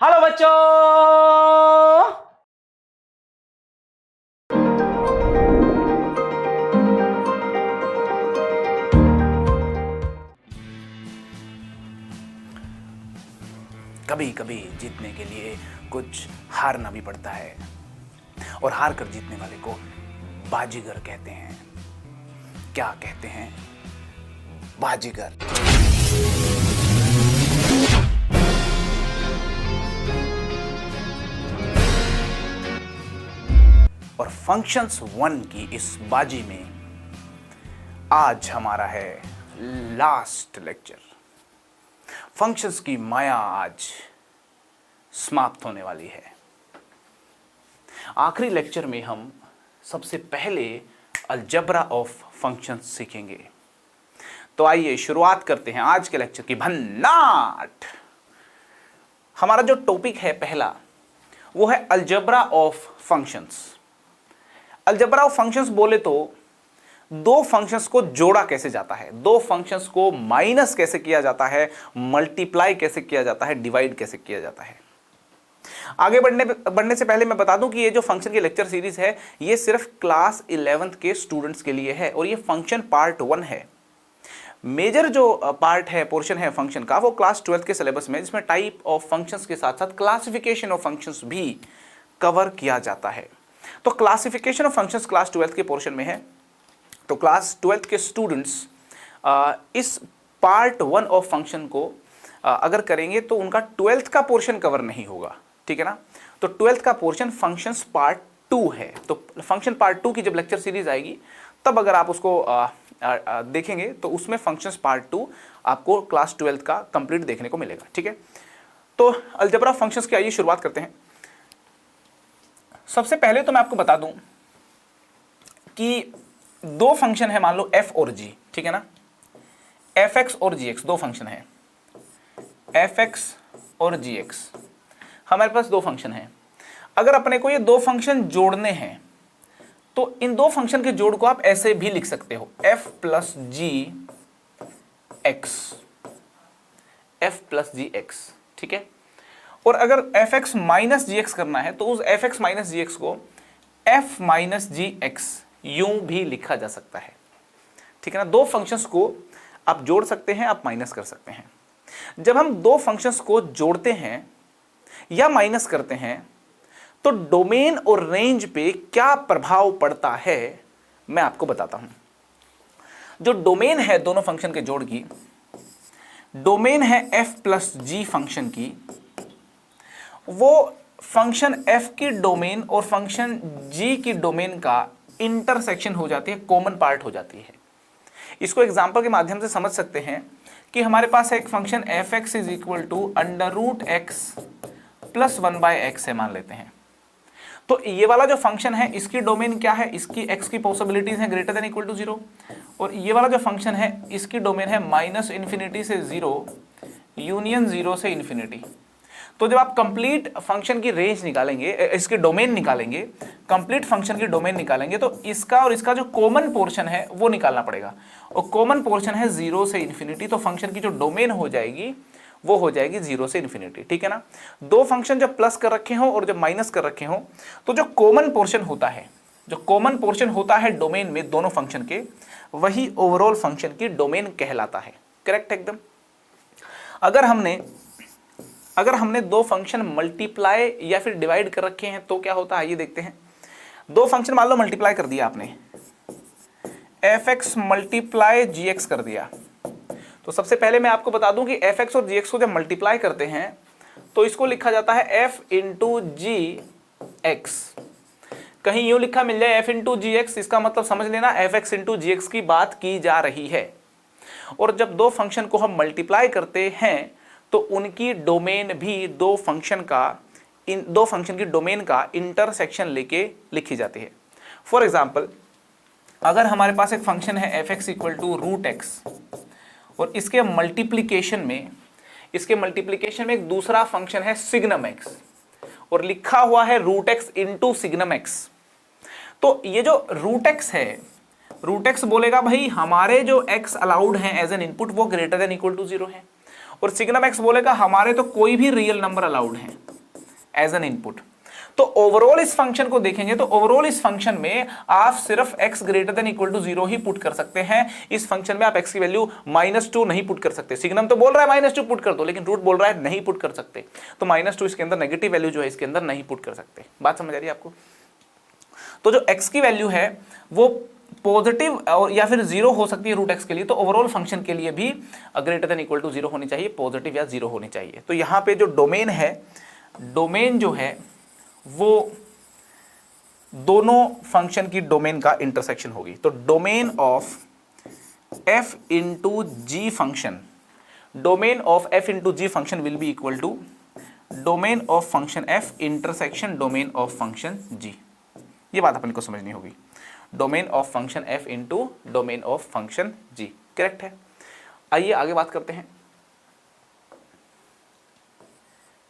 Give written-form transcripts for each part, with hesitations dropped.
Hello बच्चों। कभी कभी जीतने के लिए कुछ हारना भी पड़ता है और हार कर जीतने वाले को बाजीगर कहते हैं। क्या कहते हैं? बाजीगर। और फंक्शंस 1 की इस बाजी में आज हमारा है लास्ट लेक्चर। फंक्शंस की माया आज समाप्त होने वाली है। आखिरी लेक्चर में हम सबसे पहले अलजेब्रा ऑफ फंक्शंस सीखेंगे। तो आइए शुरुआत करते हैं आज के लेक्चर की भन्नाट। हमारा जो टॉपिक है पहला वो है algebra of functions. Algebra of functions बोले तो दो फंक्शंस को जोड़ा कैसे जाता है, दो फंक्शंस को माइनस कैसे किया जाता है, मल्टीप्लाई कैसे किया जाता है, डिवाइड कैसे किया जाता है। आगे बढ़ने से पहले मैं बता दूं कि ये जो फंक्शन की लेक्चर सीरीज है ये सिर्फ क्लास 11th के स्टूडेंट्स के लिए है और ये फंक्शन पार्ट 1 है। मेजर जो पार्ट है, पोर्शन है फंक्शन का, वो क्लास 12th के सिलेबस में, जिसमें टाइप ऑफ फंक्शंस के साथ साथ क्लासिफिकेशन ऑफ फंक्शंस भी कवर किया जाता है। तो classification of functions class 12th के पोर्शन में है। तो क्लास 12th के स्टूडेंट्स इस पार्ट 1 ऑफ फंक्शन को अगर करेंगे तो उनका 12th का पोर्शन कवर नहीं होगा, ठीक है ना। तो 12th का पोर्शन फंक्शंस पार्ट 2 है। तो फंक्शन पार्ट 2 की जब लेक्चर सीरीज आएगी तब अगर आप उसको देखेंगे तो उसमें फंक्शंस पार्ट 2 आपको क्लास 12th का कंप्लीट देखने को मिलेगा, ठीक है। तो अलजेब्रा फंक्शंस की आइए शुरुआत करते हैं। सबसे पहले तो मैं आपको बता दूं कि दो फंक्शन है, मान लो f और g, ठीक है ना। fx और gx दो फंक्शन है, fx और gx हमारे पास दो फंक्शन है। अगर अपने को ये दो फंक्शन जोड़ने हैं तो इन दो फंक्शन के जोड़ को आप ऐसे भी लिख सकते हो, f प्लस जी एक्स, ठीक है। और अगर fx माइनस जी एक्स करना है तो उस fx माइनस जी एक्स को f माइनस जी एक्स यूं भी लिखा जा सकता है, ठीक है ना। दो फंक्शंस को आप जोड़ सकते हैं, आप माइनस कर सकते हैं। जब हम दो फंक्शंस को जोड़ते हैं या माइनस करते हैं तो डोमेन और रेंज पे क्या प्रभाव पड़ता है मैं आपको बताता हूं। जो डोमेन है दोनों फंक्शन के जोड़ की, डोमेन है f प्लस जी फंक्शन की, वो फंक्शन f की डोमेन और फंक्शन g की डोमेन का इंटरसेक्शन हो जाती है, कॉमन पार्ट हो जाती है। इसको एग्जांपल के माध्यम से समझ सकते हैं कि हमारे पास एक function f(x) is equal to under root x plus 1/x है, मान लेते हैं। तो ये वाला जो फंक्शन है इसकी डोमेन क्या है, इसकी x की पॉसिबिलिटीज है ग्रेटर देन इक्वल टू 0, और ये वाला जो फंक्शन है इसकी डोमेन है माइनस इन्फिनिटी से 0 यूनियन 0 से इन्फिनिटी। तो जब आप कंप्लीट फंक्शन की रेंज निकालेंगे, इसके डोमेन निकालेंगे, कंप्लीट फंक्शन की डोमेन निकालेंगे, तो इसका और इसका जो कॉमन पोर्शन है वो निकालना पड़ेगा, और कॉमन पोर्शन है 0 से इन्फिनिटी। तो फंक्शन की जो डोमेन हो जाएगी वो हो जाएगी 0 से इन्फिनिटी, ठीक है ना। दो फंक्शन जब प्लस कर रखे हो और जब माइनस कर रखे हो तो जो कॉमन पोर्शन होता है, जो कॉमन पोर्शन होता है डोमेन में दोनों फंक्शन के, वही ओवरऑल फंक्शन की डोमेन कहलाता है। करेक्ट एकदम। अगर हमने दो फंक्शन मल्टीप्लाई या फिर डिवाइड कर रखे हैं तो क्या होता है, आइए देखते हैं। दो फंक्शन मान लो मल्टीप्लाई कर दिया आपने, fx मल्टीप्लाई gx कर दिया। तो सबसे पहले मैं आपको बता दूं कि fx और gx को जब मल्टीप्लाई करते हैं तो इसको लिखा जाता है f इंटू जी एक्स। कहीं यूं लिखा मिल जाए f इंटू जी एक्स, इसका मतलब समझ लेना fx इंटू जी एक्स की बात की जा रही है। और जब दो फंक्शन को हम मल्टीप्लाई करते हैं तो उनकी डोमेन भी दो फंक्शन की डोमेन का इंटरसेक्शन लेके लिखी जाती है। फॉर एग्जाम्पल, अगर हमारे पास एक फंक्शन है f(x) equal to root x और इसके मल्टीप्लीकेशन में एक दूसरा फंक्शन है सिग्नम x और लिखा हुआ है root x into signum x, तो ये जो रूट एक्स है, रूट एक्स बोलेगा भाई हमारे जो x अलाउड हैं एज एन इनपुट वो ग्रेटर देन इक्वल टू 0 है, और सिग्नम x बोलेगा हमारे तो कोई भी रियल नंबर अलाउड है। As an input. तो ओवरऑल इस फंक्शन को देखेंगे तो ओवरऑल इस फंक्शन में आप सिर्फ x greater than equal to 0 ही पुट कर सकते हैं। इस फंक्शन में आप x की वैल्यू -2 नहीं पुट कर सकते। सिग्नम तो बोल रहा है -2 पुट कर दो, लेकिन रूट बोल रहा है नहीं पुट कर सकते। तो -2 इसके अंदर नेगेटिव वैल्यू जो है इसके अंदर नहीं पुट कर सकते। बात समझ आ रही है आपको? तो जो x की वैल्यू है वो पॉजिटिव और या फिर 0 हो सकती है रूट x के लिए, तो ओवरऑल फंक्शन के लिए भी ग्रेटर देन इक्वल टू 0 होनी चाहिए, पॉजिटिव या 0 होनी चाहिए। तो यहाँ पे जो डोमेन है, डोमेन जो है वो दोनों फंक्शन की डोमेन का इंटरसेक्शन होगी। तो domain of f into g function, domain of f into g function will be equal to domain of function f intersection domain of function g। ये बात अपन को समझनी होगी। Domain of function f into domain of function g, correct है। आइए आगे बात करते हैं।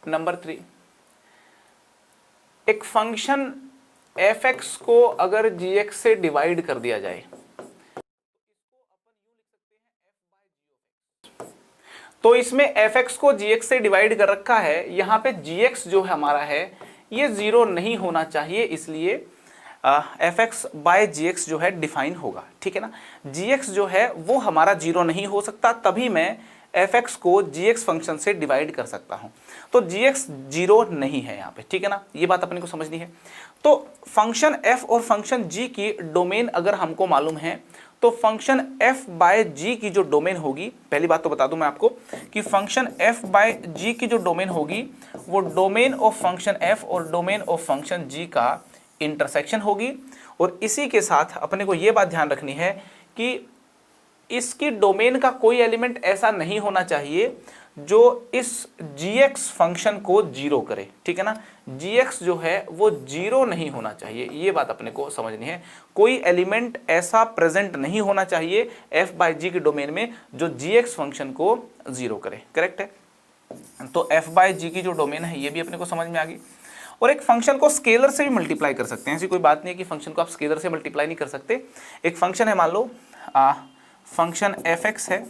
नंबर 3, एक फंक्शन fx को अगर gx से डिवाइड कर दिया जाए तो इसमें fx को gx से डिवाइड कर रखा है। यहां पे gx जो है हमारा है ये 0 नहीं होना चाहिए, इसलिए fx बाय gx जो है डिफाइन होगा, ठीक है ना। gx जो है वो हमारा 0 नहीं हो सकता, तभी मैं fx को gx फंक्शन से डिवाइड कर सकता हूं। तो gx 0 नहीं है यहाँ पे, ठीक है ना। ये बात अपने को समझनी है। तो फंक्शन f और फंक्शन g की डोमेन अगर हमको मालूम है तो फंक्शन f बाय g की जो डोमेन होगी, पहली बात तो बता दूं मैं आपको कि फंक्शन f बाय g की जो डोमेन होगी वो डोमेन ऑफ फंक्शन f और डोमेन ऑफ फंक्शन g का इंटरसेक्शन होगी। और इसी के साथ अपने को ये बात ध्यान रखनी है कि इसकी डोमेन का कोई एलिमेंट ऐसा नहीं होना चाहिए जो इस gx फंक्शन को 0 करे, ठीक है ना। gx जो है वो 0 नहीं होना चाहिए, ये बात अपने को समझनी है। कोई एलिमेंट ऐसा प्रेजेंट नहीं होना चाहिए f बाय g की डोमेन में जो gx फंक्शन को 0 करे, करेक्ट है। तो f बाय g की जो डोमेन है ये भी अपने को समझ में आ गई। और एक फंक्शन को स्केलर से भी मल्टीप्लाई कर सकते हैं। ऐसी कोई बात नहीं है कि फंक्शन को आप स्केलर से मल्टीप्लाई नहीं कर सकते। एक फंक्शन है, मान लो फंक्शन fx है।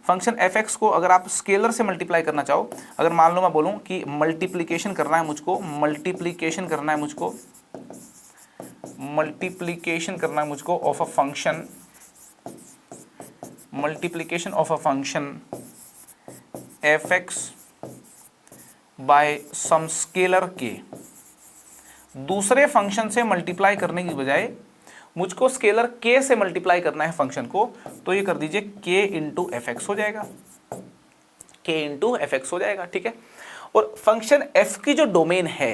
फंक्शन fx को अगर आप स्केलर से मल्टीप्लाई करना चाहो, अगर मान लो मैं बोलूं कि मल्टीप्लिकेशन करना है मुझको, मल्टीप्लिकेशन करना है मुझको of a function, multiplication of a function fx by some scalar k, दूसरे फंक्शन से मल्टीप्लाई करने की बजाय मुझको स्केलर k से मल्टीप्लाई करना है फंक्शन को, तो ये कर दीजिए k इंटू एफ एक्स हो जाएगा, k इंटू एफ एक्स हो जाएगा, ठीक है। और फंक्शन f की जो डोमेन है,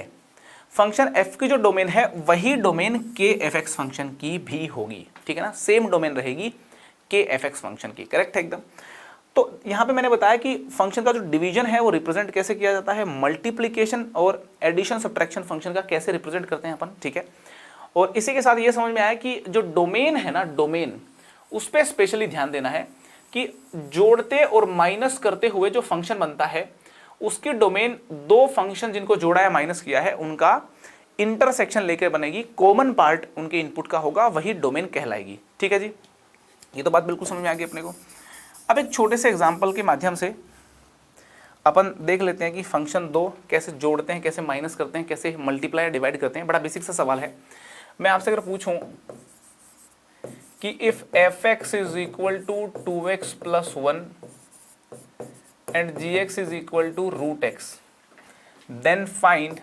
फंक्शन f की जो डोमेन है वही domain k F x function की भी होगी, ठीक है ना। सेम डोमेन रहेगी k एफ एक्स फंक्शन की, करेक्ट है एकदम। तो यहाँ पे मैंने बताया कि फंक्शन का जो डिवीजन है वो रिप्रेजेंट कैसे किया जाता है, मल्टीप्लिकेशन और एडिशन सब्ट्रैक्शन फंक्शन का कैसे रिप्रेजेंट करते हैं अपन, ठीक है। और इसी के साथ ये समझ में आया कि जो डोमेन है ना, डोमेन उस पर स्पेशली ध्यान देना है कि जोड़ते और माइनस करते हुए जो फंक्शन बनता है उसकी डोमेन दो फंक्शन जिनको जोड़ा है माइनस किया है उनका इंटरसेक्शन लेकर बनेगी, कॉमन पार्ट उनके इनपुट का होगा, वही डोमेन कहलाएगी, ठीक है जी। ये तो बात बिल्कुल समझ में आ गई अपने को। अब एक छोटे से एग्जाम्पल के माध्यम से अपन देख लेते हैं कि फंक्शन दो कैसे जोड़ते हैं, कैसे माइनस करते हैं, कैसे मल्टीप्लाई डिवाइड करते हैं। बड़ा बेसिक सा सवाल है। मैं आपसे अगर पूछूं कि if fx is equal to 2x plus 1 and gx is equal to root x, then find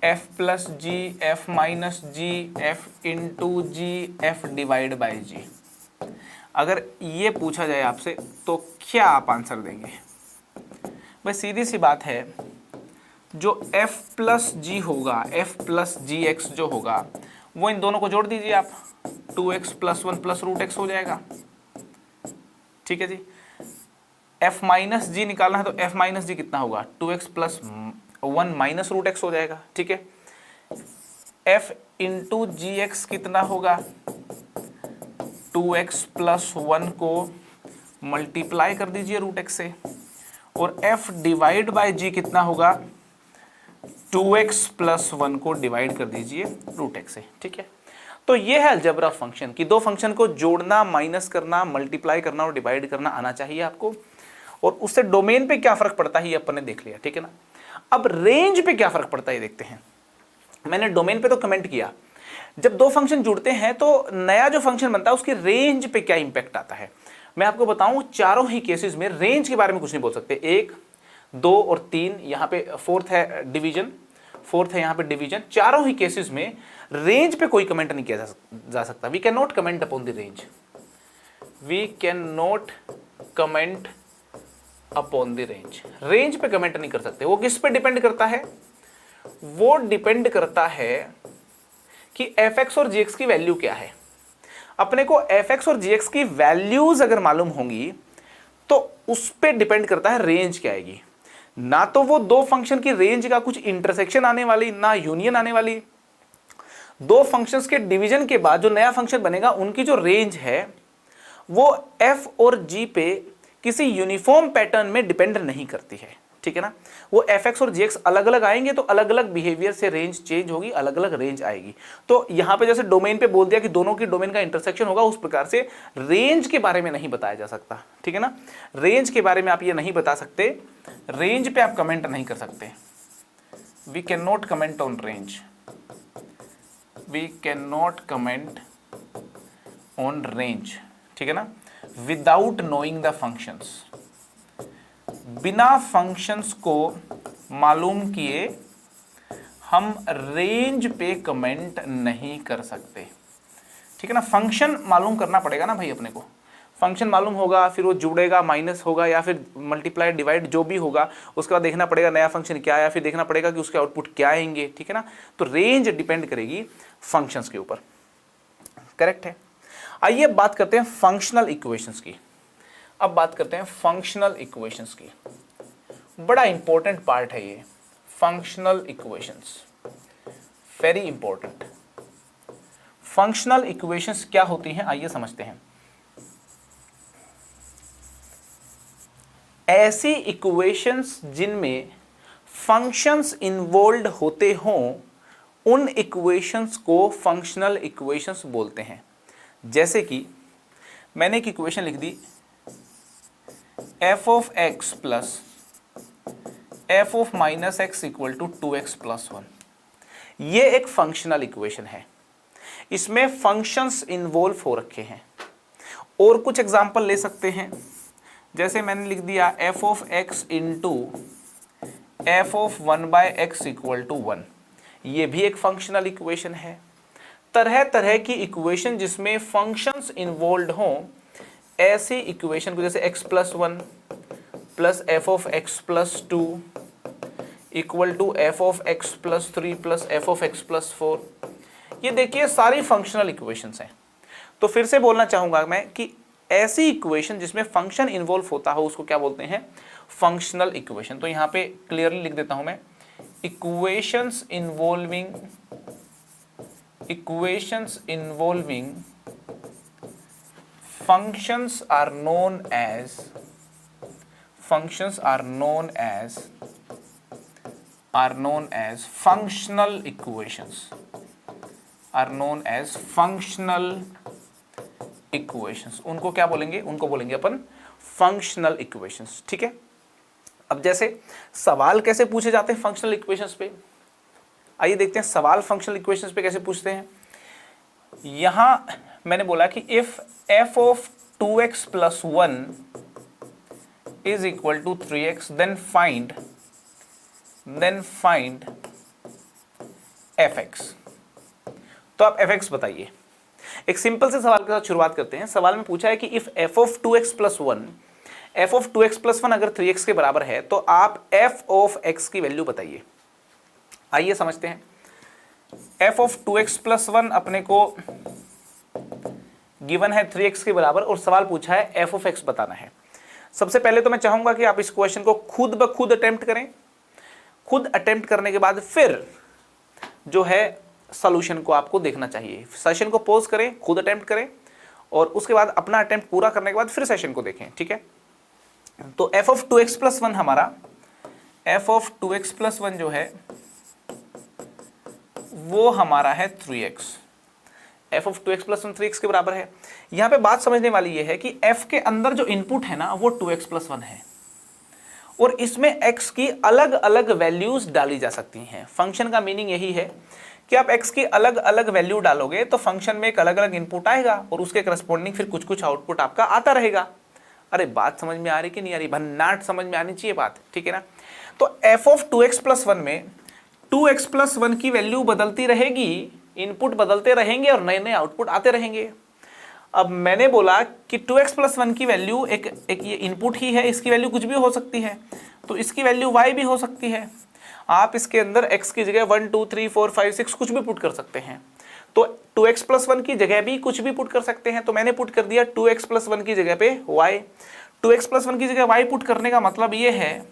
f plus g, f minus g, f into g, f divide by g। अगर ये पूछा जाए आपसे तो क्या आप आंसर देंगे? भाई सीधी सी बात है, जो f प्लस जी होगा, f प्लस जी एक्स जो होगा वो इन दोनों को जोड़ दीजिए आप, 2x plus 1 plus root x हो जाएगा, ठीक है जी। f माइनस जी निकालना है तो f माइनस जी कितना होगा, 2x plus 1 minus root x हो जाएगा, ठीक है। f इंटू जी एक्स कितना होगा, 2x प्लस 1 को मल्टीप्लाई कर दीजिए रूट एक्स से, और f डिवाइड बाय g कितना होगा, 2x प्लस 1 को डिवाइड कर दीजिए रूट एक्स से, ठीक है। तो ये है अलजेब्रा फंक्शन कि दो फंक्शन को जोड़ना, माइनस करना, मल्टीप्लाई करना और डिवाइड करना आना चाहिए आपको। और उससे डोमेन पे क्या फर्क पड़ता है ये अपन ने देख लिया, ठीक है ना। अब रेंज पे क्या फर्क पड़ता है देखते हैं। मैंने डोमेन पे तो कमेंट किया, जब दो फंक्शन जुड़ते हैं तो नया जो फंक्शन बनता है उसकी रेंज पे क्या इंपैक्ट आता है। मैं आपको बताऊं चारों ही केसेस में रेंज के बारे में कुछ नहीं बोल सकते। 1, 2 और 3, यहाँ पे फोर्थ है डिवीजन, फोर्थ है यहाँ पे डिवीजन। चारों ही केसेस में रेंज पे कोई कमेंट नहीं किया जा सकता। We can not comment upon the range, we can not comment upon the range. Range पे कमेंट नहीं कर सकते। वो किस पे डिपेंड करता है, वो डिपेंड करता है कि fx और gx की वैल्यू क्या है। अपने को fx और gx की वैल्यूज अगर मालूम होंगी तो उस पे डिपेंड करता है रेंज क्या आएगी। ना तो वो दो फंक्शन की रेंज का कुछ इंटरसेक्शन आने वाली, ना यूनियन आने वाली। दो फंक्शंस के डिवीजन के बाद जो नया फंक्शन बनेगा उनकी जो रेंज है वो f और g पे किसी यूनिफॉर्म पैटर्न में डिपेंड नहीं करती है, ठीक है ना। वो fx और gx अलग अलग आएंगे तो अलग अलग बिहेवियर से रेंज चेंज होगी, अलग अलग रेंज आएगी। तो यहां पे जैसे डोमेन पे बोल दिया कि दोनों की डोमेन का इंटरसेक्शन होगा, उस प्रकार से रेंज के बारे में नहीं बताया जा सकता, ठीक है ना। रेंज के बारे में आप ये नहीं बता सकते, रेंज पे आप कमेंट नहीं कर सकते। We can not comment on range, we can not comment on range, ठीक है ना, विदाउट नोइंग द फंक्शंस। बिना फंक्शंस को मालूम किए हम रेंज पे कमेंट नहीं कर सकते, ठीक है ना। फंक्शन मालूम करना पड़ेगा ना भाई अपने को। फंक्शन मालूम होगा, फिर वो जुड़ेगा, माइनस होगा या फिर मल्टीप्लाई डिवाइड जो भी होगा, उसके बाद देखना पड़ेगा नया फंक्शन क्या आया, फिर देखना पड़ेगा कि उसके आउटपुट क्या आएंगे, ठीक है ना। तो रेंज डिपेंड करेगी फंक्शंस के ऊपर, करेक्ट है। आइए बात करते हैं फंक्शनल इक्वेशंस की। अब बात करते हैं फंक्शनल इक्वेशंस की। बड़ा इंपॉर्टेंट पार्ट है ये functional equations, very important. Functional equations क्या होती हैं आइए समझते हैं। ऐसी इक्वेशंस जिनमें फंक्शंस इन्वॉल्व होते हों उन इक्वेशंस को फंक्शनल इक्वेशंस बोलते हैं। जैसे कि मैंने एक इक्वेशन लिख दी f of x plus f of minus x equal to 2x plus 1। ये एक फंक्शनल इक्वेशन है, इसमें फंक्शंस इन्वॉल्व हो रखे हैं। और कुछ एग्जांपल ले सकते हैं, जैसे मैंने लिख दिया f of x into f of 1/x equal to 1। ये भी एक फंक्शनल इक्वेशन है। तरह तरह की इक्वेशन जिसमें फंक्शंस इन्वॉल्व हों, ऐसी इक्वेशन को जैसे x plus 1 plus f of x plus 2 equal to f of x plus 3 plus f of x plus 4, ये देखिए सारी फंक्शनल इक्वेशंस हैं। तो फिर से बोलना चाहूंगा मैं कि ऐसी इक्वेशन जिसमें फंक्शन इन्वॉल्व होता हो उसको क्या बोलते हैं, फंक्शनल इक्वेशन। तो यहां पे क्लियरली लिख देता हूं मैं, equations involving functions are known as functional equations, उनको क्या बोलेंगे, उनको बोलेंगे अपन फंक्शनल इक्वेशंस, ठीक है। अब जैसे सवाल कैसे पूछे जाते हैं फंक्शनल इक्वेशंस पे, आइए देखते हैं सवाल फंक्शनल इक्वेशंस पे कैसे पूछते हैं। यहां मैंने बोला कि if f of 2x plus 1 is equal to 3x then find fx। तो आप fx बताइए। एक सिंपल से सवाल के साथ शुरुआत करते हैं। सवाल में पूछा है कि if f of 2x plus 1, f of 2x plus 1 अगर 3x के बराबर है तो आप f ऑफ x की वैल्यू बताइए। आइए समझते हैं। f ऑफ 2x प्लस 1 अपने को गिवन है 3x के बराबर और सवाल पूछा है f ऑफ x बताना है। सबसे पहले तो मैं चाहूंगा कि आप इस क्वेश्चन को खुद ब खुद अटेम्प्ट करें। खुद अटेम्प्ट करने के बाद फिर जो है सॉल्यूशन को आपको देखना चाहिए। सेशन को पॉज करें, खुद अटेम्प्ट करें और उसके बाद अपना अटेम्प्ट पूरा करने के बाद फिर सेशन को देखें, ठीक है। तो f ऑफ 2x प्लस 1 हमारा f ऑफ 2x प्लस 1 जो है वो हमारा है 3x। f of 2x plus 1 3x के बराबर है। यहां पे बात समझने वाली ये है कि f के अंदर जो इनपुट है ना वो 2x प्लस 1 है। और इसमें x की अलग अलग वैल्यूज डाली जा सकती हैं। फंक्शन का मीनिंग यही है कि आप x की अलग अलग वैल्यू डालोगे तो फंक्शन में एक अलग अलग इनपुट आएगा और उसके करस्पॉन्डिंग फिर कुछ कुछ आउटपुट आपका आता रहेगा। अरे बात समझ में आ रही कि नहीं आ रही? भन्नाट समझ में आनी चाहिए बात, ठीक है ना। तो f ऑफ 2x+1 में 2x+1 की वैल्यू बदलती रहेगी, इनपुट बदलते रहेंगे और नए नए आउटपुट आते रहेंगे। अब मैंने बोला कि 2x+1 की वैल्यू एक ये इनपुट ही है, इसकी वैल्यू कुछ भी हो सकती है, तो इसकी वैल्यू y भी हो सकती है। आप इसके अंदर x की जगह 1 2 3 4 5 6 कुछ भी पुट कर सकते हैं, तो 2x+1 की जगह भी कुछ भी पुट कर सकते हैं। तो मैंने पुट कर दिया 2x+1 की जगह पे y। 2x+1 की जगह y पुट करने का मतलब ये है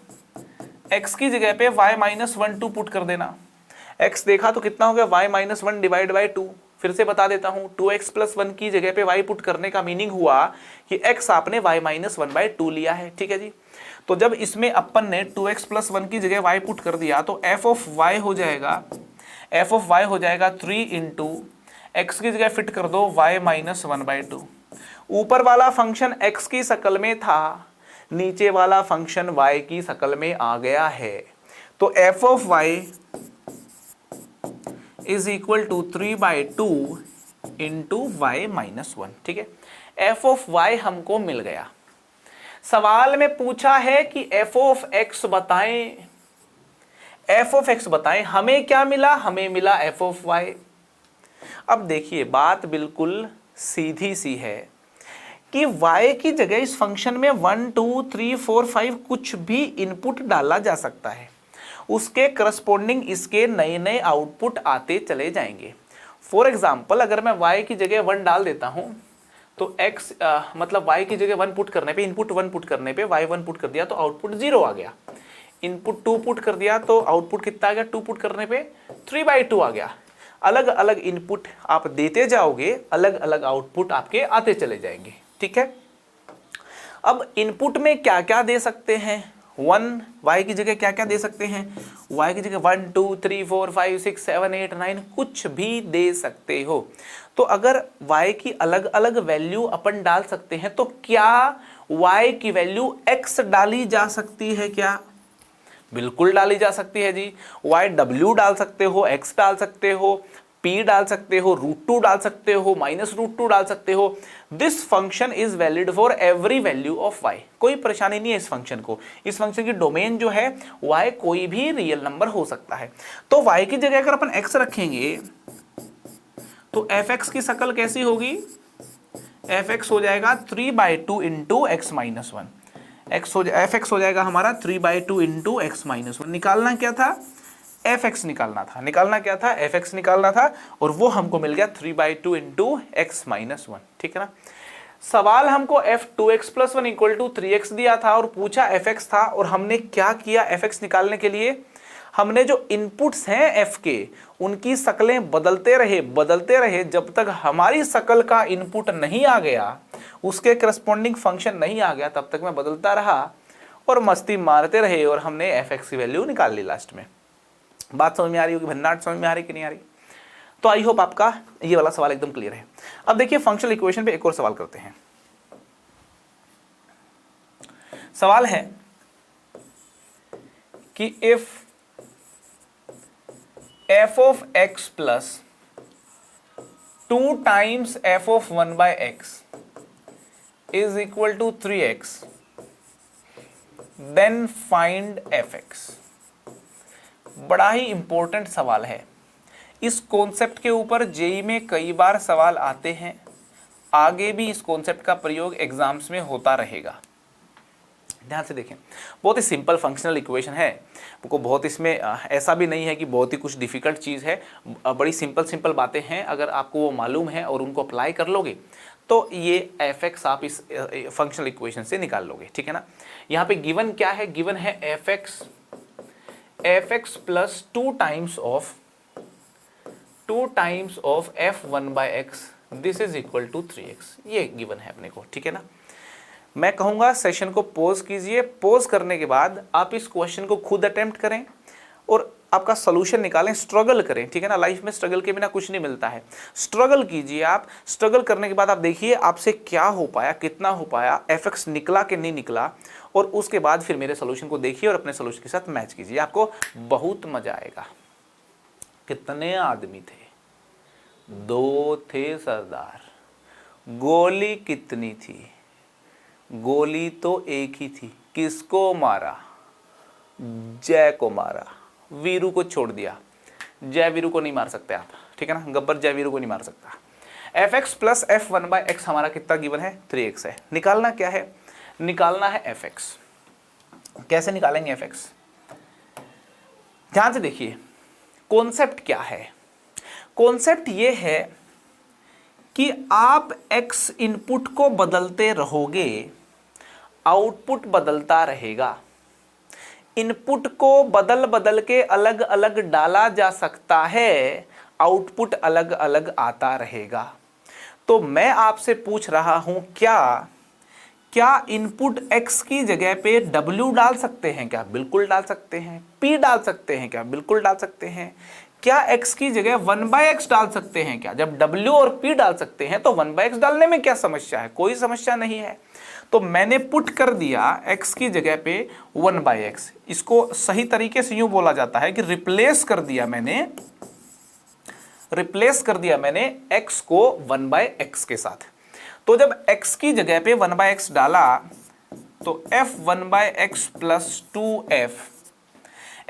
x की जगह पे y-1 2 पुट कर देना। x देखा तो कितना हो गया, y-1 डिवाइड बाई 2। फिर से बता देता हूं, 2x+1 की जगह पे y पुट करने का मीनिंग हुआ कि x आपने y-1/2 लिया है, ठीक है जी। तो जब इसमें अपन ने 2x+1 की जगह y पुट कर दिया तो f ऑफ y हो जाएगा 3 इंटू x की जगह फिट कर दो y-1/2। ऊपर वाला फंक्शन x की शक्ल में था, नीचे वाला फंक्शन y की शक्ल में आ गया है। तो f of y is equal to 3/2 into y-1, ठीक है। f ऑफ y हमको मिल गया। सवाल में पूछा है कि f ऑफ x बताएं, f ऑफ x बताएं। हमें क्या मिला? हमें मिला f ऑफ y। अब देखिए बात बिल्कुल सीधी सी है कि y की जगह इस फंक्शन में 1 2 3 4 5 कुछ भी इनपुट डाला जा सकता है, उसके करस्पॉन्डिंग इसके नए नए आउटपुट आते चले जाएंगे। फॉर एग्जाम्पल अगर मैं y की जगह 1 डाल देता हूं तो x मतलब y की जगह 1 पुट करने पे, इनपुट 1 पुट करने पे y 1 पुट कर दिया तो आउटपुट 0 आ गया। इनपुट 2 पुट कर दिया तो आउटपुट कितना आ गया, 2 पुट करने पे 3/2 आ गया। अलग अलग इनपुट आप देते जाओगे, अलग अलग आउटपुट आपके आते चले जाएंगे, ठीक है। अब इनपुट में क्या क्या दे सकते हैं? 1 y की जगह क्या क्या दे सकते हैं? y की जगह 1 2 3 4 5 6 7 8 9 कुछ भी दे सकते हो। तो अगर y की अलग अलग वैल्यू अपन डाल सकते हैं तो क्या y की वैल्यू x डाली जा सकती है क्या? बिल्कुल डाली जा सकती है जी। y डाल सकते हो, x डाल सकते हो, p डाल सकते हो, √2 डाल सकते हो, -√2 डाल सकते हो। This function is valid for every value of y। कोई परेशानी नहीं है इस फंक्शन को। इस फंक्शन की डोमेन जो है y कोई भी रियल नंबर हो सकता है। तो y की जगह अगर अपन x रखेंगे तो fx की शक्ल कैसी होगी? fx हो जाएगा 3/2 इंटू x-1। fx हो जाएगा हमारा 3/2 इंटू x-1। निकालना क्या था? fx निकालना था। निकालना क्या था? fx निकालना था और वो हमको मिल गया 3/2 इंटू x-1, ठीक है ना। सवाल हमको f2x+1 इक्वल टू 3x दिया था और पूछा fx था, और हमने क्या किया fx निकालने के लिए? हमने जो इनपुट्स हैं f के उनकी शक्लें बदलते रहे जब तक हमारी शक्ल का इनपुट नहीं आ गया, उसके करस्पॉन्डिंग फंक्शन नहीं आ गया, तब तक मैं बदलता रहा और मस्ती मारते रहे और हमने fx की वैल्यू निकाल ली लास्ट में। बात समझ में आ रही होगी? भन्नाट समझ में आ रही कि नहीं आ रही? तो आई होप आपका ये वाला सवाल एकदम क्लियर है। अब देखिए फंक्शनल इक्वेशन पे एक और सवाल करते हैं। सवाल है कि if f of x plus 2 times f of 1/x is equal to 3x, then find fx। बड़ा ही इंपॉर्टेंट सवाल है। इस कॉन्सेप्ट के ऊपर जेईई में कई बार सवाल आते हैं, आगे भी इस कॉन्सेप्ट का प्रयोग एग्जाम्स में होता रहेगा। ध्यान से देखें, बहुत ही सिंपल फंक्शनल इक्वेशन है। आपको बहुत इसमें ऐसा भी नहीं है कि बहुत ही कुछ डिफिकल्ट चीज़ है, बड़ी सिंपल बातें हैं। अगर आपको वो मालूम है और उनको अप्लाई कर लोगे तो ये fx आप इस फंक्शनल इक्वेशन से निकाल लोगे, ठीक है ना। यहाँ पे गिवन क्या है? गिवन है fx plus 2 times of f1/x, this is equal to 3x। ये गिवन है अपने को, ठीक है ना। मैं कहूँगा सेशन को पॉज कीजिए, पॉज करने के बाद आप इस क्वेश्चन को खुद अटेम्प्ट करें और आपका सोल्यूशन निकालें, स्ट्रगल करें, ठीक है ना। लाइफ में स्ट्रगल के बिना कुछ नहीं मिलता है। स्ट्रगल कीजिए आप, स्ट्रगल करने के बाद आप देखिए आपसे क्या हो पाया, कितना हो पाया, fx निकला कि नहीं निकला, और उसके बाद फिर मेरे सोल्यूशन को देखिए और अपने सोल्यूशन के साथ मैच कीजिए, आपको बहुत मजा आएगा। कितने आदमी थे? 2 थे सरदार। गोली कितनी थी? गोली तो एक ही थी। किसको मारा? जय को मारा, वीरू को छोड़ दिया। जय वीरू को नहीं मार सकते आप, ठीक है ना, गब्बर जय वीरू को नहीं मार सकता। fx प्लस f1/x हमारा कितना गिवन है? 3x है। निकालना क्या है? निकालना है fx। कैसे निकालेंगे fx? ध्यान से देखिए, कॉन्सेप्ट क्या है? कॉन्सेप्ट ये है कि आप x इनपुट को बदलते रहोगे, आउटपुट बदलता रहेगा। इनपुट को बदल बदल के अलग अलग डाला जा सकता है, आउटपुट अलग अलग आता रहेगा। तो मैं आपसे पूछ रहा हूं, क्या इनपुट x की जगह पे w डाल सकते हैं क्या? बिल्कुल डाल सकते हैं। p डाल सकते हैं क्या? बिल्कुल डाल सकते हैं। क्या x की जगह 1/x डाल सकते हैं क्या? जब w और p डाल सकते हैं तो 1/x डालने में क्या समस्या है? कोई समस्या नहीं है। तो मैंने पुट कर दिया x की जगह पे 1/x। इसको सही तरीके से यूं बोला जाता है कि रिप्लेस कर दिया मैंने x को 1/x के साथ। तो जब x की जगह पे 1/x डाला तो f 1/x plus 2f,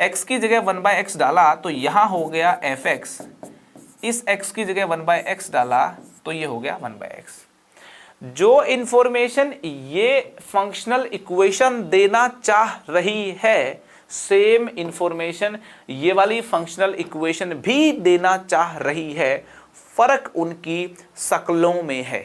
x की जगह 1/x डाला तो यहां हो गया fx, इस x की जगह 1/x डाला तो ये हो गया 1/x। जो इंफॉर्मेशन ये फंक्शनल इक्वेशन देना चाह रही है, सेम इंफॉर्मेशन ये वाली फंक्शनल इक्वेशन भी देना चाह रही है। फर्क उनकी शक्लों में है,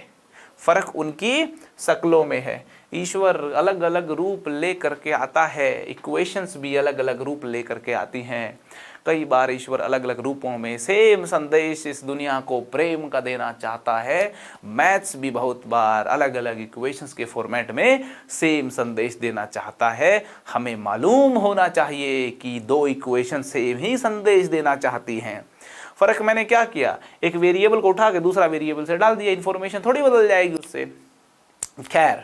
फर्क उनकी शक्लों में है। ईश्वर अलग अलग रूप लेकर के आता है, इक्वेशंस भी अलग अलग रूप लेकर के आती हैं। कई बार ईश्वर अलग अलग रूपों में सेम संदेश इस दुनिया को प्रेम का देना चाहता है। मैथ्स भी बहुत बार अलग अलग इक्वेशंस के फॉर्मेट में सेम संदेश देना चाहता है। हमें मालूम होना चाहिए कि दो इक्वेशन सेम ही संदेश देना चाहती हैं। फर्क मैंने क्या किया? एक वेरिएबल को उठा के दूसरा वेरिएबल से डाल दिया, इन्फॉर्मेशन थोड़ी बदल जाएगी उससे। खैर,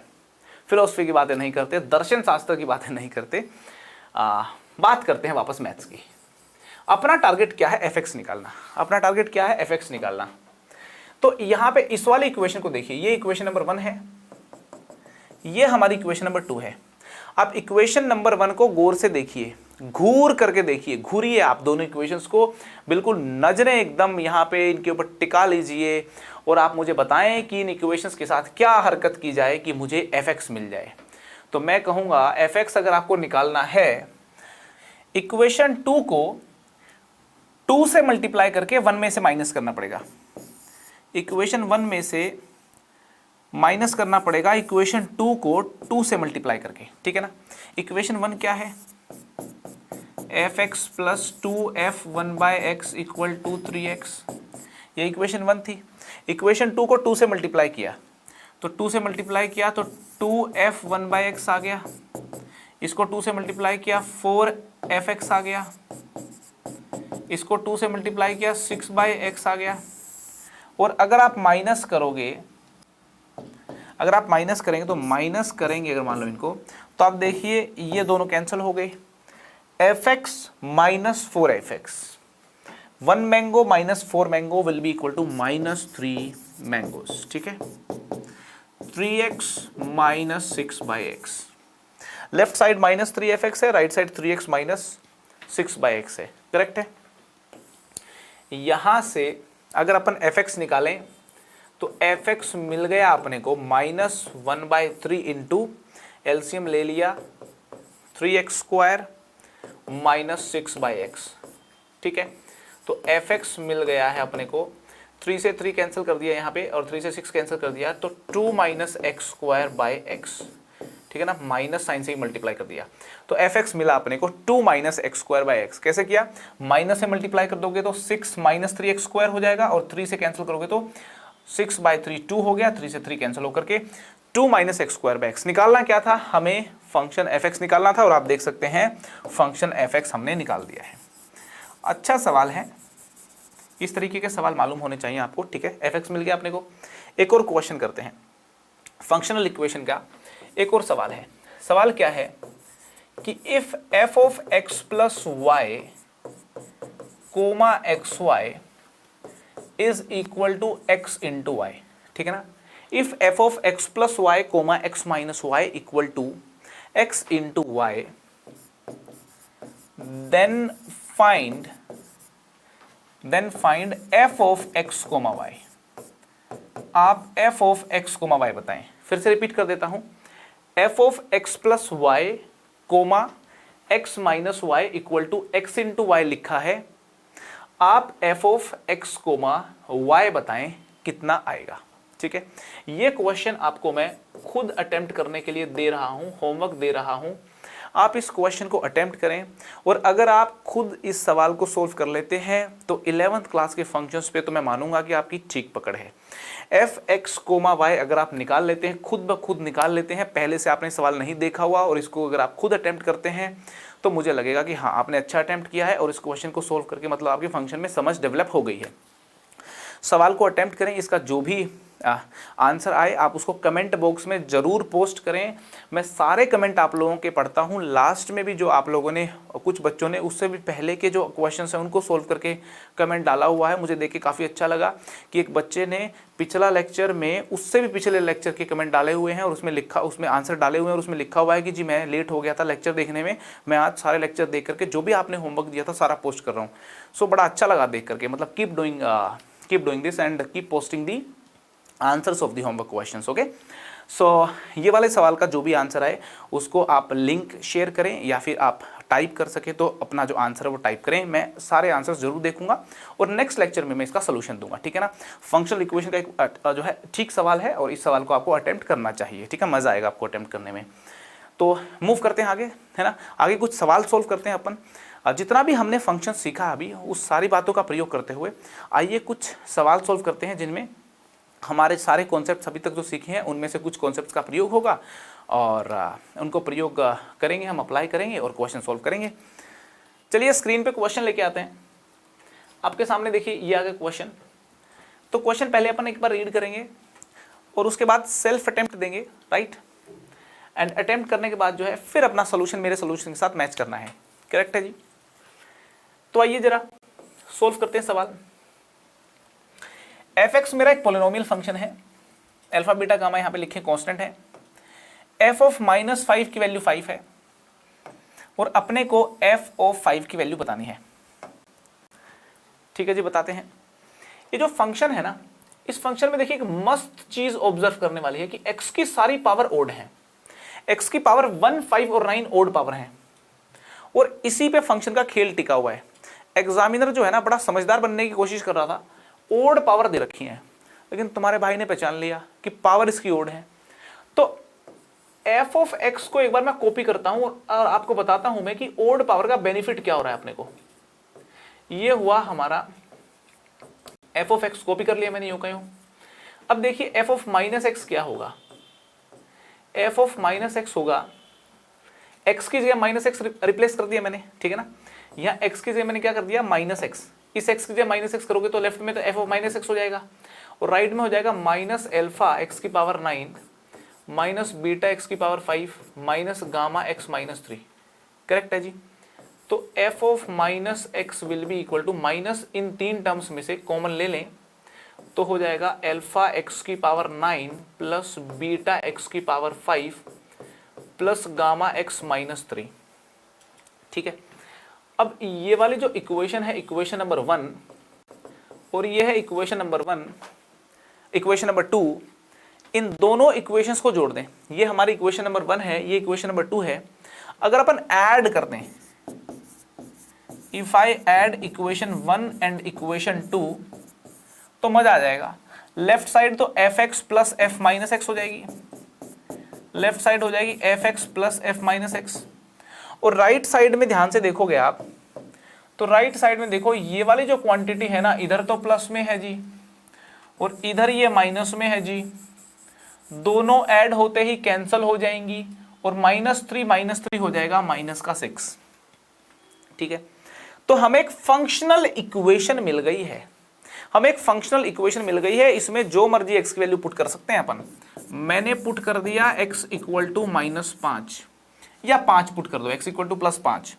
फिलोसफी की बातें नहीं करते, दर्शन शास्त्र की बातें नहीं करते, बात करते हैं वापस मैथ्स की। अपना टारगेट क्या है? fx निकालना। अपना टारगेट क्या है? fx निकालना। तो यहां पे इस वाले इक्वेशन को देखिए, ये इक्वेशन नंबर 1 है, ये हमारी इक्वेशन नंबर 2 है। आप इक्वेशन नंबर 1 को गौर से देखिए, घूर करके देखिए, घूरिए आप दोनों इक्वेशंस को, बिल्कुल नजरें एकदम यहाँ पे इनके ऊपर टिका लीजिए और आप मुझे बताएं कि इन इक्वेशंस के साथ क्या हरकत की जाए कि मुझे fx मिल जाए। तो मैं कहूँगा fx अगर आपको निकालना है, इक्वेशन 2 को 2 से मल्टीप्लाई करके 1 में से माइनस करना पड़ेगा। इक्वेशन 1 में से माइनस करना पड़ेगा इक्वेशन 2 को 2 से मल्टीप्लाई करके, ठीक है ना। इक्वेशन 1 क्या है? fx plus 2f 1/x equal to 3x, ये इक्वेशन 1 थी। इक्वेशन 2 को 2 से मल्टीप्लाई किया तो 2 से मल्टीप्लाई किया तो 2f 1/x आ गया। इसको 2 से मल्टीप्लाई किया 4fx आ गया। इसको 2 से मल्टीप्लाई किया 6/x आ गया। और अगर आप माइनस करोगे, अगर आप माइनस करेंगे तो माइनस करेंगे अगर मान लो इनको, तो आप देखिए ये दोनों कैंसिल हो गए। fx minus 4fx, 1 mango minus 4 mango will be equal to -3 mangoes, ठीक है। 3x minus 6/x, left side -3fx है, right side 3x minus 6/x है, करेक्ट है। यहां से अगर अपन fx निकालें तो fx मिल गया अपने को -1/3 इंटू एलसीएम ले लिया 3x² माइनस 6/x, ठीक है। तो fx मिल गया है अपने को, 3 से 3 कैंसिल कर दिया यहाँ पे और 3 से 6 कैंसिल कर दिया, तो 2 - x²/x, ठीक है ना, माइनस साइन से ही मल्टीप्लाई कर दिया। तो fx मिला अपने को 2 - x²/x। कैसे किया? माइनस से मल्टीप्लाई कर दोगे तो 6 - 3x² हो जाएगा और 3 से कैंसिल करोगे तो 6/3 2 हो गया, 3 से 3 कैंसिल होकर के 2 - x²/x। निकालना क्या था? हमें फंक्शन fx निकालना था और आप देख सकते हैं फंक्शन fx हमने निकाल दिया है। अच्छा सवाल है, इस तरीके के सवाल मालूम होने चाहिए आपको, ठीक है। fx मिल गया अपने को। एक और क्वेश्चन करते हैं, फंक्शनल इक्वेशन का एक और सवाल है। सवाल क्या है कि if F of X plus Y comma X Y is equal to X into Y, ठीक है ना। If F of X plus Y comma X minus Y equal to X into Y, then find F of x comma Y. आप F of x comma Y बताएं। फिर से repeat कर देता हूं, F of X plus Y comma X minus Y equal to X into Y लिखा है। आप F of x comma Y बताएं कितना आएगा, ठीक है। ये क्वेश्चन आपको मैं खुद अटेम्प्ट करने के लिए दे रहा हूं, होमवर्क दे रहा हूं। आप इस क्वेश्चन को अटेम्प्ट करें और अगर आप खुद इस सवाल को सोल्व कर लेते हैं तो 11th क्लास के फंक्शंस पे तो मैं मानूंगा कि आपकी ठीक पकड़ है। एफ एक्स कोमा वाई अगर आप निकाल लेते हैं, खुद ब खुद निकाल लेते हैं, पहले से आपने सवाल नहीं देखा हुआ और इसको अगर आप खुद अटेम्प्ट करते हैं तो मुझे लगेगा कि हाँ आपने अच्छा अटेम्प्ट किया है और इस क्वेश्चन को सोल्व करके मतलब आपके फंक्शन में समझ डेवलप हो गई है। सवाल को अटेम्प्ट करें, इसका जो भी आंसर आए आप उसको कमेंट बॉक्स में ज़रूर पोस्ट करें। मैं सारे कमेंट आप लोगों के पढ़ता हूं। लास्ट में भी जो आप लोगों ने, कुछ बच्चों ने उससे भी पहले के जो क्वेश्चंस हैं उनको सोल्व करके कमेंट डाला हुआ है। मुझे देख के काफ़ी अच्छा लगा कि एक बच्चे ने पिछला लेक्चर में उससे भी पिछले लेक्चर के कमेंट डाले हुए हैं और उसमें आंसर डाले हुए हैं और उसमें लिखा हुआ है कि जी मैं लेट हो गया था लेक्चर देखने में, मैं आज सारे लेक्चर देख करके जो भी आपने होमवर्क दिया था सारा पोस्ट कर रहा हूँ। सो बड़ा अच्छा लगा देख करके, मतलब keep doing this and keep posting the answers of the homework questions. Okay, so ये वाले सवाल का जो भी आंसर आए उसको आप लिंक शेयर करें या फिर आप टाइप कर सके तो अपना जो आंसर है वो टाइप करें। मैं सारे आंसर्स जरूर देखूंगा और नेक्स्ट लेक्चर में मैं इसका सोल्यूशन दूंगा, ठीक है ना। फंक्शनल इक्वेशन का एक जो है ठीक सवाल है और इस सवाल को आपको अटेम्प्ट करना चाहिए, ठीक है, मजा आएगा आपको अटेम्प्ट करने में। तो मूव करते हैं आगे, है ना। आगे कुछ सवाल सोल्व करते हैं अपन। जितना भी हमने फंक्शन सीखा अभी उस सारी बातों का प्रयोग करते हुए आइए कुछ सवाल सोल्व करते हैं जिनमें हमारे सारे कॉन्सेप्ट्स अभी तक जो सीखे हैं उनमें से कुछ कॉन्सेप्ट्स का प्रयोग होगा और उनको प्रयोग करेंगे, हम अप्लाई करेंगे और क्वेश्चन सोल्व करेंगे। चलिए स्क्रीन पे क्वेश्चन लेके आते हैं। आपके सामने देखिए ये आ गया क्वेश्चन। तो क्वेश्चन पहले अपन एक बार रीड करेंगे और उसके बाद सेल्फ अटेम्प्ट देंगे, राइट। एंड अटेम्प्ट करने के बाद जो है फिर अपना सोल्यूशन मेरे सोल्यूशन के साथ मैच करना है, करेक्ट है जी। तो आइए जरा सोल्व करते हैं सवाल। एफ एक्स मेरा एक पोलिनोमियल फंक्शन है, अल्फा बीटा गामा यहाँ पे लिखे कांस्टेंट है। एफ ऑफ -5 की वैल्यू 5 है और अपने को एफ ऑफ 5 की वैल्यू बतानी है, ठीक है जी। बताते हैं ये जो फंक्शन है ना, इस फंक्शन में देखिए एक मस्त चीज ऑब्जर्व करने वाली है कि एक्स की सारी पावर ओड है। एक्स की पावर 1, 5 और 9 ओड पावर है और इसी पे फंक्शन का खेल टिका हुआ है। एग्जामिनर जो है ना बड़ा समझदार बनने की कोशिश कर रहा था, ओड पावर दे रखी है, लेकिन तुम्हारे भाई ने पहचान लिया कि पावर इसकी ओड है। तो एफ ऑफ एक्स को एक बार मैं कॉपी करता हूं और आपको बताता हूं मैं कि ओड पावर का बेनिफिट क्या हो रहा है अपने को। ये हुआ हमारा एफ ऑफ एक्स, कॉपी कर लिया मैंने यूं कहीं। अब देखिए एफ ऑफ माइनस एक्स क्या होगा। एफ ऑफ माइनस एक्स होगा, एक्स की जगह माइनस एक्स रिप्लेस कर दिया मैंने, ठीक है ना। यहाँ एक्स की जगह मैंने क्या कर दिया माइनस एक्स, इस एक्स की जगह माइनस एक्स करोगे तो लेफ्ट में तो एफ ऑफ माइनस एक्स हो जाएगा और राइट में हो जाएगा माइनस एल्फा एक्स की पावर 9 माइनस बीटा एक्स की power 5 minus gamma X minus 3, correct है जी। तो F of minus X will be equal to minus, इन तीन टर्म्स में से कॉमन ले लें तो हो जाएगा एल्फा एक्स की पावर 9 प्लस बीटा एक्स की power 5 plus gamma X minus 3, ठीक है। अब ये वाली जो इक्वेशन है इक्वेशन नंबर 1 और ये है इक्वेशन नंबर 1, इक्वेशन नंबर 2, इन दोनों इक्वेशंस को जोड़ दें। ये हमारी इक्वेशन नंबर 1 है, ये इक्वेशन नंबर 2 है। अगर अपन ऐड कर दें, if I add equation 1 and equation 2 तो मजा आ जाएगा। लेफ्ट साइड तो F x plus F minus x हो जाएगी, लेफ्ट साइड हो जाएगी F x plus F minus x और राइट साइड में ध्यान से देखोगे आप तो राइट साइड में देखो ये वाली जो क्वांटिटी है ना, इधर तो प्लस में है जी और इधर ये माइनस में है जी, दोनों ऐड होते ही कैंसल हो जाएंगी और -3 हो जाएगा -6, ठीक है। तो हमें एक फंक्शनल इक्वेशन मिल गई है, हमें एक फंक्शनल इक्वेशन मिल गई है। इसमें जो मर्जी एक्स की वैल्यू पुट कर सकते हैं अपन। मैंने पुट कर दिया x इक्वल टू -5, या 5 पुट कर दो, x इक्वल टू प्लस 5,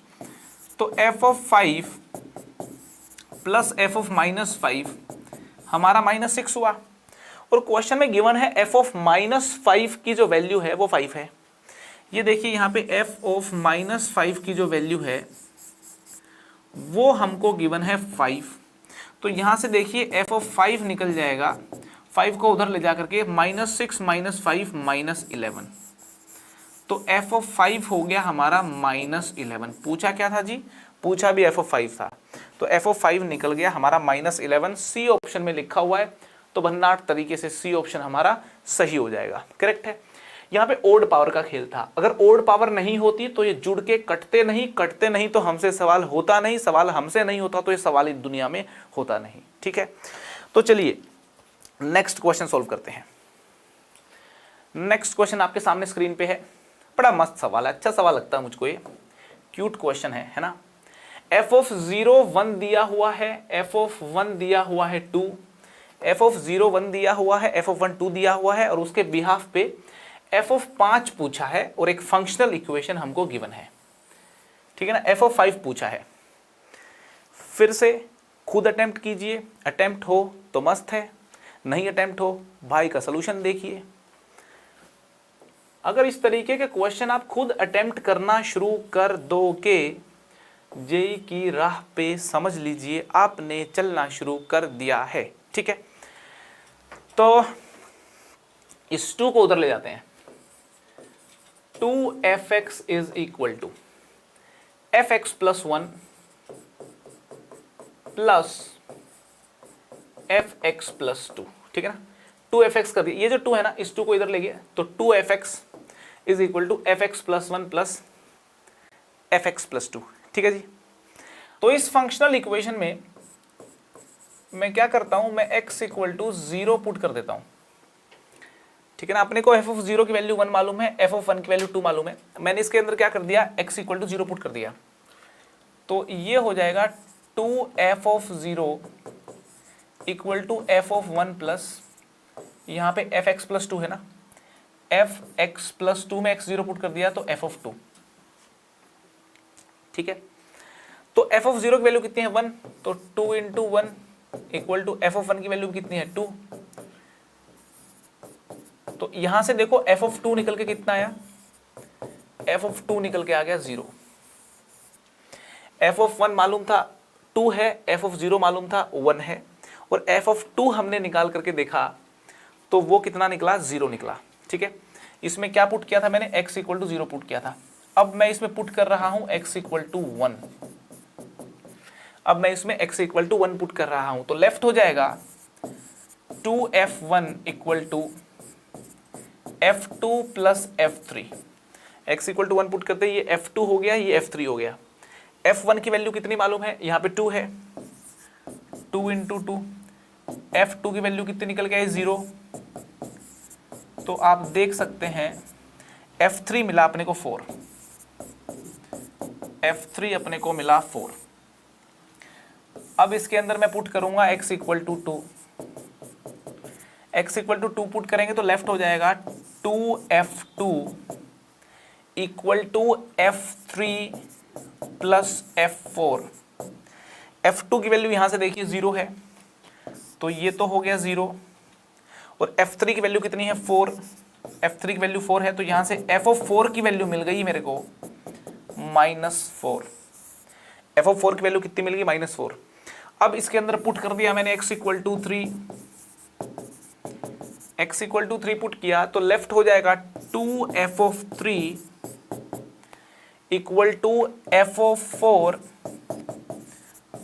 तो f of 5 plus f of minus 5 हमारा -6 हुआ। और क्वेश्चन में गिवन है f ऑफ -5 की जो वैल्यू है वो 5 है। ये देखिए यहाँ पे f ऑफ -5 की जो वैल्यू है वो हमको गिवन है 5। तो यहाँ से देखिए f ऑफ 5 निकल जाएगा, 5 को उधर ले जा करके -6 -5 -11, तो f ऑफ 5 हो गया हमारा -11। पूछा क्या था जी? पूछा भी f ऑफ 5 था, तो f ऑफ 5 निकल गया हमारा -11। सी ऑप्शन में लिखा हुआ है, तो भन्नाट तरीके से सी ऑप्शन हमारा सही हो जाएगा, करेक्ट है। यहाँ पे ओड पावर का खेल था, अगर ओड पावर नहीं होती तो ये जुड़ के कटते नहीं तो हमसे सवाल होता नहीं, सवाल हमसे नहीं होता तो ये सवाल इस दुनिया में होता नहीं, ठीक है। तो चलिए नेक्स्ट क्वेश्चन सॉल्व करते हैं। नेक्स्ट क्वेश्चन आपके सामने स्क्रीन पे है, बड़ा मस्त सवाल है, अच्छा सवाल लगता है मुझको, ये क्यूट क्वेश्चन है ना। f ऑफ 0 1 दिया हुआ है, f ऑफ 1 दिया हुआ है 2, f ऑफ 0 1 दिया हुआ है, f ऑफ 1 2 दिया हुआ है, और उसके बिहाफ पे f ऑफ 5 पूछा है और एक फंक्शनल इक्वेशन हमको गिवन है, ठीक है ना। f ऑफ 5 पूछा है, फिर से खुद अटेम्प्ट कीजिए, अटेम्प्ट हो तो मस्त है, नहीं अटेम्प्ट हो भाई का सलूशन देखिए। अगर इस तरीके के क्वेश्चन आप खुद अटेम्प्ट करना शुरू कर दोगे, जेई की राह पे समझ लीजिए आपने चलना शुरू कर दिया है, ठीक है। तो इस 2 को उधर ले जाते हैं, 2fx is equal to fx plus 1 plus fx plus 2, ठीक है ना। 2fx कर दिया, ये जो 2 है ना, इस 2 को इधर ले गया, तो 2fx is equal to fx plus 1 plus fx plus 2, ठीक है जी। तो इस फंक्शनल इक्वेशन में मैं क्या करता हूं, मैं x इक्वल टू 0 पुट कर देता हूं, ठीक है ना। अपने को f ऑफ 0 की वैल्यू 1 मालूम है, f ऑफ 1 की वैल्यू 2 मालूम है, मैंने इसके अंदर क्या कर दिया, x इक्वल टू 0 पुट कर दिया, तो ये हो जाएगा 2f of 0 equal to f of 1 plus, यहाँ पे fx प्लस 2 है ना, fx प्लस 2 में x 0 पुट कर दिया तो f ऑफ 2, ठीक है। तो f ऑफ 0 की वैल्यू कितनी है 1, तो 2 into 1 equal to f of 1 की वैल्यू कितनी है 2, तो यहां से देखो f ऑफ 2 निकल के कितना आया, f ऑफ 2 निकल के आ गया 0। f ऑफ 1 मालूम था 2 है, f ऑफ 0 मालूम था 1 है, और f ऑफ 2 हमने निकाल करके देखा तो वो कितना निकला, 0 निकला, ठीक है। इसमें क्या पुट किया था मैंने, x इक्वल टू 0 पुट किया था। अब मैं इसमें पुट कर रहा हूं x इक्वल टू 1, अब मैं इसमें x इक्वल टू 1 पुट कर रहा हूं, तो लेफ्ट हो जाएगा 2f1 equal to f2 plus f3, x equal to 1 put करते ये f2 हो गया, ये f3 हो गया। f1 की वैल्यू कितनी मालूम है, यहाँ पे 2 है, 2 इंटू 2, f2 की वैल्यू कितनी निकल के आई 0, तो आप देख सकते हैं f3 मिला अपने को 4, f3 अपने को मिला 4। अब इसके अंदर मैं पुट करूंगा x equal to 2, x equal to 2 put करेंगे तो लेफ्ट हो जाएगा 2f2 equal to f3 plus f4। f2 की वैल्यू यहां से देखिए 0 है, तो ये तो हो गया 0, और f3 की वैल्यू कितनी है 4, f3 की वैल्यू 4 है, तो यहां से f ऑफ 4 की वैल्यू मिल गई मेरे को -4, f ऑफ 4 की वैल्यू कितनी मिल गई -4। अब इसके अंदर पुट कर दिया मैंने x equal to 3, x equal to 3 put किया तो लेफ्ट हो जाएगा 2f of 3 equal to f of 4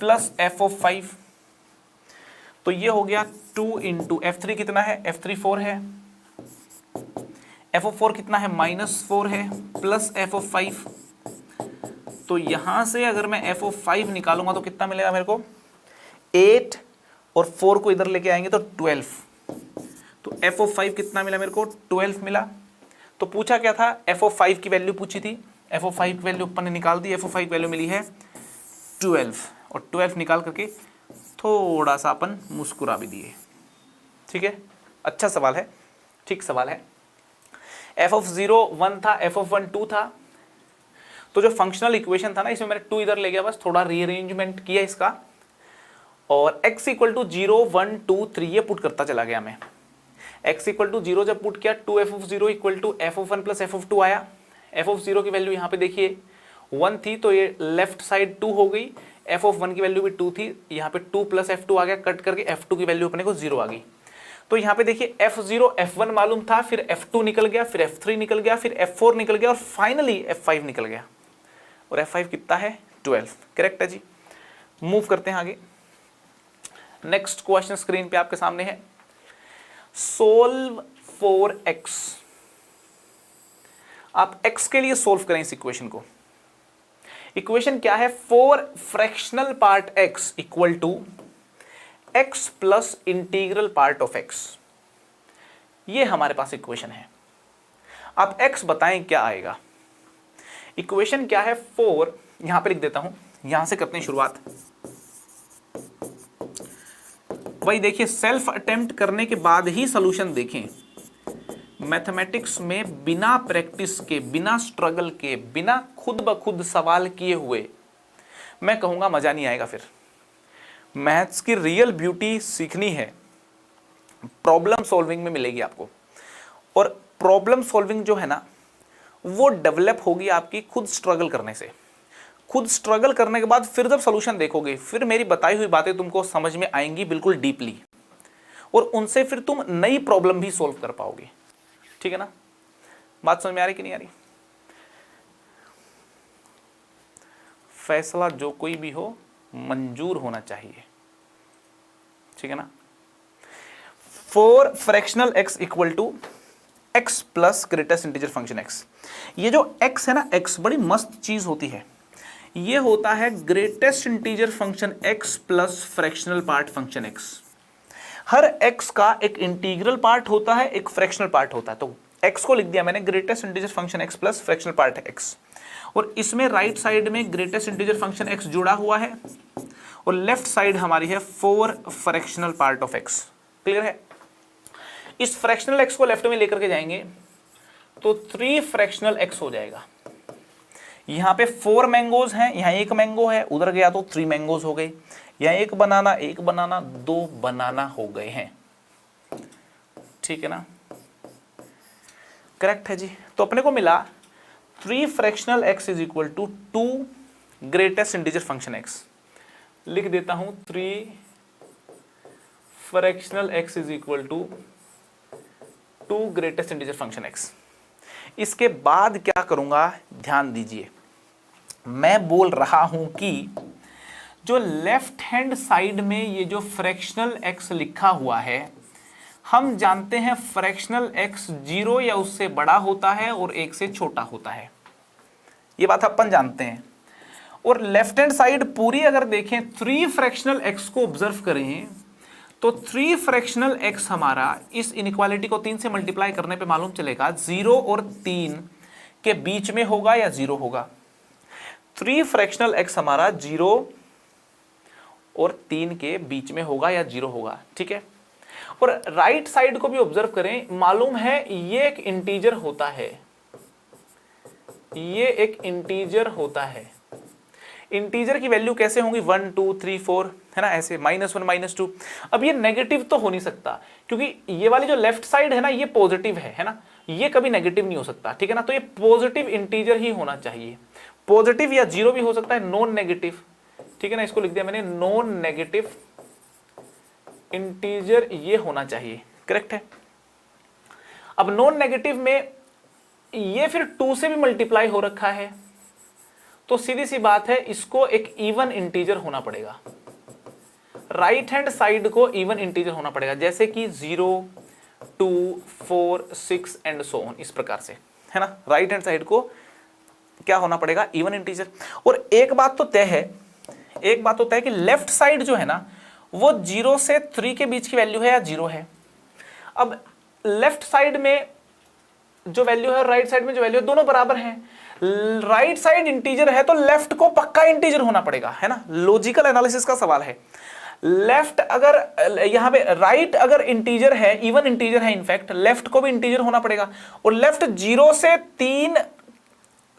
plus f of 5, तो ये हो गया 2 इंटू f3 कितना है, f3 4 है, f ऑफ 4 कितना है -4 है, प्लस f ऑफ 5, तो यहां से अगर मैं f ऑफ 5 निकालूंगा तो कितना मिलेगा मेरे को, 8 और 4 को इधर लेके आएंगे तो 12, तो f ऑफ 5 कितना मिला मेरे को, 12 मिला। तो पूछा क्या था, f ऑफ 5 की वैल्यू पूछी थी, f ऑफ 5 की वैल्यू अपन ने निकाल दी, f ऑफ 5 की वैल्यू मिली है 12, और 12 निकाल करके थोड़ा सा अपन मुस्कुरा भी दिए, ठीक है। अच्छा सवाल है, ठीक सवाल है। f ऑफ 0 1 था, f ऑफ 1 2 था, तो जो फंक्शनल इक्वेशन था ना, इसमें मैंने 2 इधर ले गया, बस थोड़ा रीअरेंजमेंट किया इसका, और x इक्वल टू 0 1 2 3 ये पुट करता चला गया मैं। x इक्वल टू 0 जब पुट किया, 2f(0) equal to f(1) plus f(2) आया। f(0) की वैल्यू यहाँ पे देखिए 1 थी, तो ये लेफ्ट साइड 2 हो गई, f(1) की वैल्यू भी 2 थी, यहाँ पे 2 प्लस f2 आ गया, कट करके f2 की वैल्यू अपने को 0 आ गई। तो यहाँ पे देखिए f0 f1 मालूम था, फिर f2 निकल गया, फिर f3 निकल गया, फिर f4 निकल गया, और फाइनली f5 निकल गया। और f5 कितना है? 12। करेक्ट है जी। मूव करते हैं आगे। नेक्स्ट क्वेश्चन स्क्रीन पे आपके सामने है, सोल्व फॉर x। आप x के लिए सोल्व करें इस इक्वेशन को। इक्वेशन क्या है? For fractional part x equal to x plus integral part of x। ये हमारे पास इक्वेशन है। आप x बताएं क्या आएगा। इक्वेशन क्या है? फॉर, यहां पे लिख देता हूं, यहां से करते हैं शुरुआत। भाई देखिए, सेल्फ अटेम्प्ट करने के बाद ही सॉल्यूशन देखें। मैथमेटिक्स में बिना प्रैक्टिस के, बिना स्ट्रगल के, बिना खुद ब खुद सवाल किए हुए, मैं कहूंगा मजा नहीं आएगा। फिर मैथ्स की रियल ब्यूटी सीखनी है, प्रॉब्लम सॉल्विंग में मिलेगी आपको। और प्रॉब्लम सॉल्विंग जो है ना, वो डेवलप होगी आपकी खुद स्ट्रगल करने से। खुद स्ट्रगल करने के बाद फिर जब सॉल्यूशन देखोगे, फिर मेरी बताई हुई बातें तुमको समझ में आएंगी बिल्कुल डीपली, और उनसे फिर तुम नई प्रॉब्लम भी सॉल्व कर पाओगे। ठीक है ना? बात समझ में आ रही कि नहीं आ रही? फैसला जो कोई भी हो मंजूर होना चाहिए। ठीक है ना? For fractional x equal to x plus greatest integer function x। ये जो x है ना, x बड़ी मस्त चीज होती है। ये होता है greatest integer function x plus fractional part function x। हर x का एक इंटीग्रल पार्ट होता है, एक फ्रैक्शनल पार्ट होता है। तो x को लिख दिया मैंने greatest integer function x plus fractional part है x, और इसमें राइट साइड में ग्रेटेस्ट इंटीजर फंक्शन x जुड़ा हुआ है, और लेफ्ट साइड हमारी है 4 fractional part of x। Clear है? इस फ्रैक्शनल x को लेफ्ट में लेकर के जाएंगे तो 3 फ्रैक्शनल x हो जाएगा। यहां पे 4 मैंगोज हैं, यहां 1 मैंगो है, उधर गया तो 3 मैंगोज हो गए। यहां 1 बनाना 2 बनाना हो गए हैं। ठीक है ना? करेक्ट है जी। तो अपने को मिला 3 fractional x is equal to 2 greatest integer function x। लिख देता हूं 3 fractional x is equal to 2 greatest integer function x। इसके बाद क्या करूंगा, ध्यान दीजिए। मैं बोल रहा हूं कि जो लेफ्ट हैंड साइड में ये जो फ्रैक्शनल x लिखा हुआ है, हम जानते हैं फ्रैक्शनल x 0 या उससे बड़ा होता है और 1 से छोटा होता है। ये बात अपन जानते हैं। और लेफ्ट हैंड साइड पूरी अगर देखें, 3 फ्रैक्शनल x को ऑब्जर्व करें तो 3 फ्रैक्शनल x हमारा इस इनइक्वालिटी को 3 से मल्टीप्लाई करने पे मालूम चलेगा 0 और 3 के बीच में होगा या 0 होगा। 3 फ्रैक्शनल x हमारा 0 और 3 के बीच में होगा या 0 होगा। ठीक है? और राइट साइड को भी ऑब्जर्व करें, मालूम है ये एक इंटीजर होता है, ये एक इंटीजर होता है। इंटीजर की वैल्यू कैसे होंगी? 1 2 3 4, है ना? ऐसे -1 -2। अब ये नेगेटिव तो हो नहीं सकता, क्योंकि ये वाली जो लेफ्ट साइड है ना, ये पॉजिटिव है ना? ये कभी नेगेटिव नहीं हो सकता। ठीक है ना? तो ये पॉजिटिव इंटीजर ही होना चाहिए। पॉजिटिव या 0 भी हो सकता है, नॉन नेगेटिव। ठीक है ना? इसको लिख दिया मैंने नॉन नेगेटिव इंटीजर, ये होना चाहिए। करेक्ट है? अब नॉन नेगेटिव में ये फिर 2 से भी मल्टीप्लाई हो रखा है, तो सीधी सी बात है, इसको एक इवन इंटीजर होना पड़ेगा। राइट हैंड साइड को इवन इंटीजर होना पड़ेगा, जैसे कि 0 2 4 6 एंड सो ऑन, इस प्रकार से, है ना? राइट हैंड साइड को क्या होना पड़ेगा? Even integer. और एक बात तो तय है कि लेफ्ट साइड जो है ना, वो 0 से 3 के बीच की वैल्यू है या 0 है। अब लेफ्ट साइड में जो वैल्यू है और राइट साइड में जो वैल्यू है, दोनों बराबर हैं। राइट साइड इंटीजर है तो लेफ्ट को पक्का इंटीजर होना पड़ेगा, है ना? लॉजिकल एनालिसिस का सवाल है। लेफ्ट अगर यहां पे राइट अगर इंटीजर है, इवन इंटीजर है, इनफैक्ट लेफ्ट को भी इंटीजर होना पड़ेगा। और लेफ्ट 0 से 3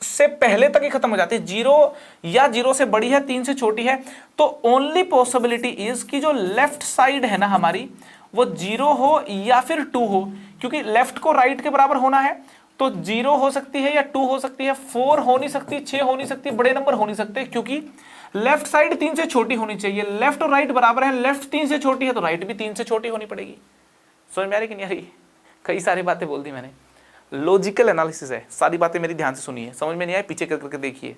से पहले तक ही खत्म हो जाती है, 0 या 0 से बड़ी है, 3 से छोटी है, तो ओनली पॉसिबिलिटी इज कि जो लेफ्ट साइड है ना हमारी वो 0 हो या फिर 2 हो, क्योंकि लेफ्ट को राइट के बराबर होना है, तो 0 हो सकती है या 2 हो सकती है, 4 हो नहीं सकती, 6 हो नहीं सकती, बड़े नंबर हो नहीं सकते, क्योंकि लेफ्ट साइड 3 से छोटी होनी चाहिए। लेफ्ट और राइट बराबर है, लेफ्ट 3 से छोटी है तो राइट भी 3 से छोटी होनी पड़ेगी। समझ में आ रही कि नहीं आ रही? कई सारी बातें बोल दी मैंने, लॉजिकल एनालिसिस है, सारी बातें मेरी ध्यान से सुनिए, समझ में नहीं आए पीछे कर करके देखिए,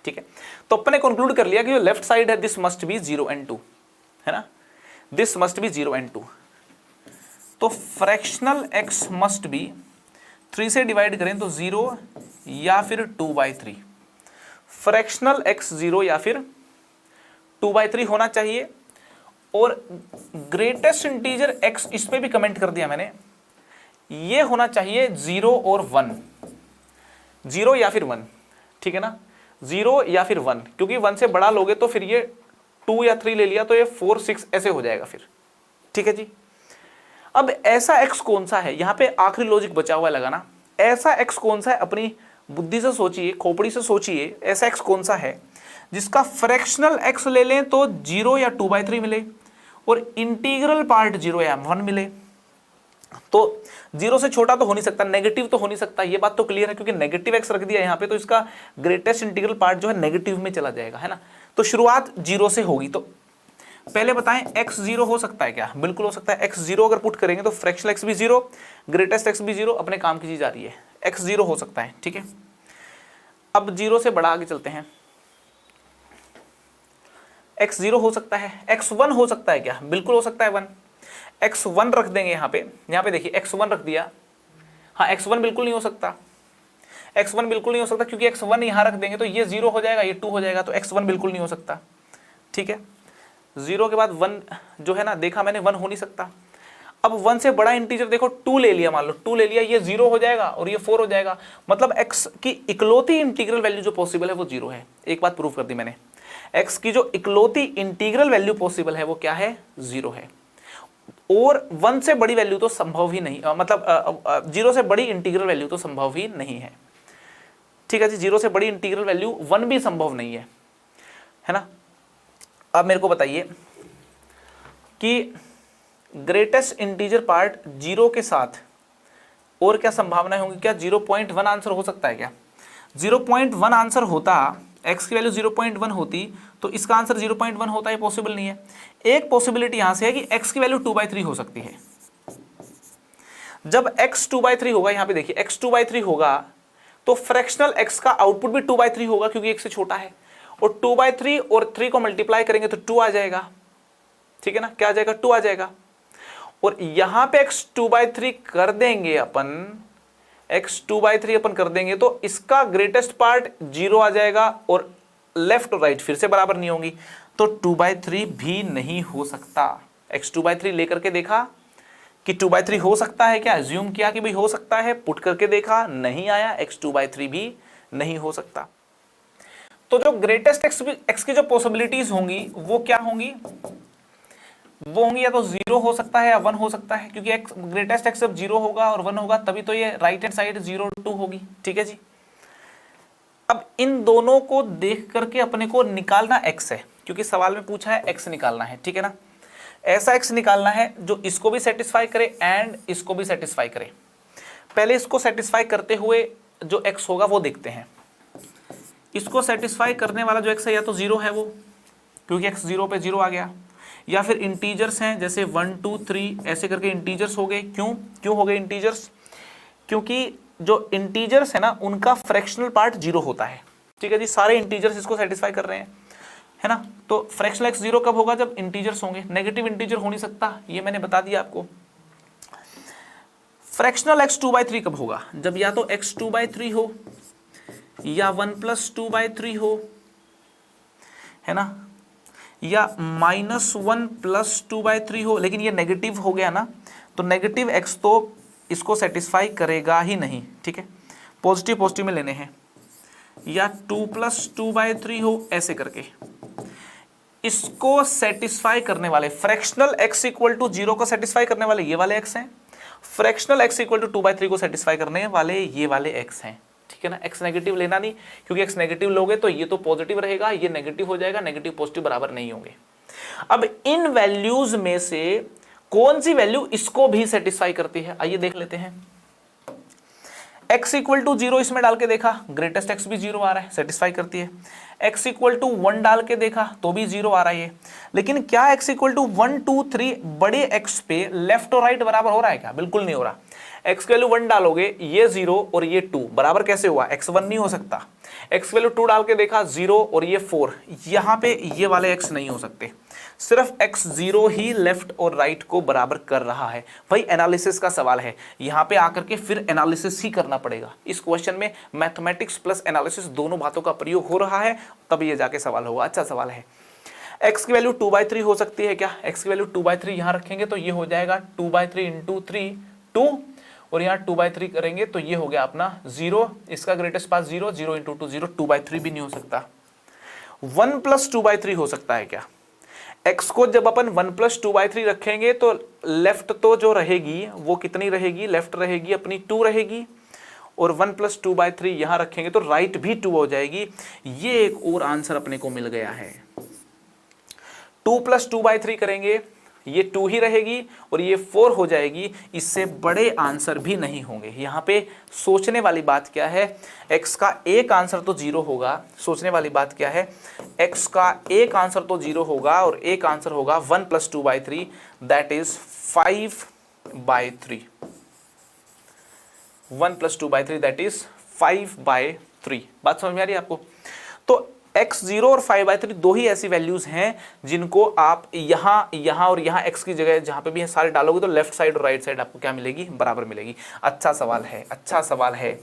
ठीक है। तो अपने कंक्लूड कर लिया कि जो लेफ्ट साइड है दिस मस्ट बी 0 and 2, है ना, दिस मस्ट बी 0 and 2। तो फ्रैक्शनल x मस्ट बी 3 से डिवाइड करें तो 0 या फिर 2/3, फ्रैक्शनल x 0 या फिर 2/3 होना चाहिए। और ग्रेटेस्ट इंटीजर x, इस पे भी कमेंट कर दिया मैंने, ये होना चाहिए 0 और 1, 0 या फिर 1, ठीक है ना, 0 या फिर 1, क्योंकि 1 से बड़ा लोगे तो फिर ये 2 या 3 ले लिया तो ये 4 6 ऐसे हो जाएगा फिर, ठीक है जी। अब ऐसा x कौन सा है, यहां पे आखिरी लॉजिक बचा हुआ है लगाना, ऐसा x कौन सा है, अपनी बुद्धि से सोचिए, खोपड़ी से सोचिए, ऐसा x कौन सा है जिसका फ्रैक्शनल x ले लें तो 0 या 2/3 मिले और इंटीग्रल पार्ट 0 या 1 मिले। तो 0 से छोटा तो हो नहीं सकता, नेगेटिव तो हो नहीं सकता, ये बात तो क्लियर है, क्योंकि नेगेटिव x रख दिया यहाँ पे तो इसका ग्रेटेस्ट इंटीग्रल पार्ट जो है नेगेटिव में चला जाएगा, है ना। तो शुरुआत 0 से होगी, तो पहले बताएं x 0 हो सकता है क्या? बिल्कुल हो सकता है। x 0 अगर पुट करेंगे तो फ्रैक्शनल x भी 0, ग्रेटेस्ट x भी 0, अपने काम की चीज आ रही है, x 0 हो सकता है, ठीक है। अब 0 से बड़ा आगे चलते हैं, x 0 हो सकता है, x 1 हो सकता है क्या? बिल्कुल हो सकता है 1, x 1 रख देंगे यहाँ पे देखिए x 1 रख दिया, हाँ x 1 बिल्कुल नहीं हो सकता, x 1 बिल्कुल नहीं हो सकता, क्योंकि x 1 यहाँ रख देंगे तो ये 0 हो जाएगा, ये 2 हो जाएगा, तो x 1 बिल्कुल नहीं हो सकता, ठीक है। 0 के बाद 1 जो है ना, देखा मैंने 1 हो नहीं सकता। अब 1 से बड़ा इंटीजर देखो 2 ले लिया, मान लो 2 ले लिया, ये 0 हो जाएगा और ये 4 हो जाएगा, मतलब x की इकलौती इंटीग्रल वैल्यू जो पॉसिबल है वो 0 है। एक बात प्रूव कर दी मैंने, x की जो इकलौती इंटीग्रल वैल्यू पॉसिबल है वो क्या है? 0 है। और 1 से बड़ी वैल्यू तो संभव ही नहीं, मतलब 0 से बड़ी इंटीग्रल वैल्यू तो संभव ही नहीं है, ठीक है जी। 0 से बड़ी इंटीग्रल वैल्यू 1 भी संभव नहीं है ना। अब मेरे को बताइए कि ग्रेटेस्ट इंटीजर पार्ट 0 के साथ और क्या संभावनाएं होंगी? क्या 0.1 आंसर हो सकता है क्या? 0.1 आंसर होता, x की वैल्यू 0.1 होती तो इसका आंसर 0.1 होता, है पॉसिबल नहीं है। एक पॉसिबिलिटी यहां से है कि x की वैल्यू 2/3 हो सकती है। जब x 2/3 होगा, यहां पे देखिए x 2/3 होगा तो फ्रैक्शनल x का आउटपुट भी 2/3 होगा, क्योंकि x से छोटा है, और 2/3 और 3 को मल्टीप्लाई करेंगे तो 2 आ जाएगा, ठीक है ना। क्या आ जाएगा? 2 आ जाएगा। और यहां पे x 2/3 कर देंगे अपन, x 2/3 अपन कर देंगे तो इसका ग्रेटेस्ट पार्ट 0 आ जाएगा और लेफ्ट और राइट फिर से बराबर नहीं होंगी, तो 2/3 भी नहीं हो सकता। x 2/3 लेकर के देखा कि 2/3 हो सकता है क्या? अज्यूम किया कि भाई हो सकता है, पुट करके देखा, नहीं आया, x 2/3 भी नहीं हो सकता। तो जो ग्रेटेस्ट x की जो पॉसिबिलिटीज होंगी वो क्या होंगी? वो होंगी या तो 0 हो सकता है या 1 हो सकता है, क्योंकि x ग्रेटेस्ट x जब 0 होगा और 1 होगा तभी तो ये राइट हैंड साइड 0 2 होगी, ठीक है जी। अब इन दोनों को देख करके अपने को निकालना x है, क्योंकि सवाल में पूछा है x निकालना है, ठीक है ना। ऐसा x निकालना है जो इसको भी सेटिस्फाई करे एंड इसको भी सेटिस्फाई करे। पहले इसको सेटिस्फाई करते हुए जो x होगा वो देखते हैं। इसको सेटिस्फाई करने वाला जो x है या तो 0 है वो, क्योंकि x 0 पे 0 आ गया, या फिर इंटीजर्स हैं जैसे 1 2 3 ऐसे करके इंटीजर्स हो गए। क्यों हो गए इंटीजर्स? क्योंकि जो इंटीजर्स है ना उनका फ्रैक्शनल पार्ट 0 होता है, ठीक है जी। सारे इंटीजर्स इसको सेटिस्फाई कर रहे हैं, है ना। तो फ्रैक्शनल x 0 कब होगा? जब इंटीजर्स होंगे, नेगेटिव इंटीजर हो नहीं सकता, ये मैंने बता दिया आपको। फ्रैक्शनल x 2/3 कब होगा? जब या तो x 2/3 हो या 1 + 2/3 हो, है ना, या -1 + 2/3 हो, लेकिन ये नेगेटिव हो गया ना, तो नेगेटिव x तो इसको सेटिस्फाई करेगा ही नहीं, ठीक है। पॉजिटिव पॉजिटिव में लेने हैं, या 2 + 2/3 हो, ऐसे करके इसको सेटिस्फाई करने वाले फ्रैक्शनल x = 0 को सेटिस्फाई करने वाले ये वाले x हैं, फ्रैक्शनल x = 2/3 को सेटिस्फाई करने वाले ये वाले x हैं, ठीक है ना। एक्स नेगेटिव लेना नहीं, क्योंकि एक्स नेगेटिव लोगे तो ये तो पॉजिटिव रहेगा, ये नेगेटिव हो जाएगा, नेगेटिव पॉजिटिव बराबर नहीं होंगे। अब इन वैल्यूज में से कौन सी वैल्यू इसको भी सेटिस्फाई करती है, आइए देख लेते हैं। x इक्वल टू 0 इसमें डाल के देखा, ग्रेटेस्ट x भी 0 आ रहा है, सेटिस्फाई करती है। x इक्वल टू 1 डाल के देखा तो भी 0 आ रहा है। लेकिन क्या x इक्वल टू 1 2 3 बड़े x पे लेफ्ट और राइट बराबर हो रहा है क्या? बिल्कुल नहीं हो रहा। x की वैल्यू 1 डालोगे, ये 0 और ये 2 बराबर कैसे हुआ? x 1 नहीं हो सकता। x वैल्यू 2 डाल के देखा 0 और ये 4, यहां पे ये वाले x नहीं हो सकते। सिर्फ x 0 ही लेफ्ट और राइट को बराबर कर रहा है। भाई एनालिसिस का सवाल है, यहां पे आकर के फिर एनालिसिस ही करना पड़ेगा। इस क्वेश्चन में मैथमेटिक्स प्लस एनालिसिस दोनों बातों का प्रयोग हो रहा है, तब ये जाके सवाल होगा। अच्छा सवाल है। x की वैल्यू 2/3 हो सकती है क्या? x की वैल्यू 2/3 यहां रखेंगे तो ये हो जाएगा 2/3 इंटू 3 2, और यहाँ 2/3 करेंगे तो ये हो गया अपना 0। इसका ग्रेटेस्ट पास 0, 0 इंटू 2 0, 2/3 भी नहीं हो सकता। 1 प्लस 2/3 हो सकता है क्या? x को जब अपन 1 प्लस 2/3 रखेंगे तो लेफ्ट तो जो रहेगी वो कितनी रहेगी? लेफ्ट रहेगी अपनी 2 रहेगी, और 1 प्लस 2/3 यहां रखेंगे तो राइट भी 2 हो जाएगी। ये एक और आंसर अपने को मिल गया है। 2 प्लस 2/3 करेंगे, ये 2 ही रहेगी और ये 4 हो जाएगी। इससे बड़े आंसर भी नहीं होंगे। यहाँ पे सोचने वाली बात क्या है? x का एक आंसर तो 0 होगा। सोचने वाली बात क्या है? x का एक आंसर तो 0 होगा और एक आंसर होगा 1 plus 2/3, that is 5/3। 1 plus 2/3 that is 5/3। बात समझ में आ रही है आपको? तो x 0 और 5/3 दो ही ऐसी वैल्यूज हैं जिनको आप यहां और यहां x की जगह जहां पे भी है सारे डालोगे तो लेफ्ट साइड और राइट साइड आपको क्या मिलेगी? बराबर मिलेगी। अच्छा सवाल है, अच्छा सवाल है।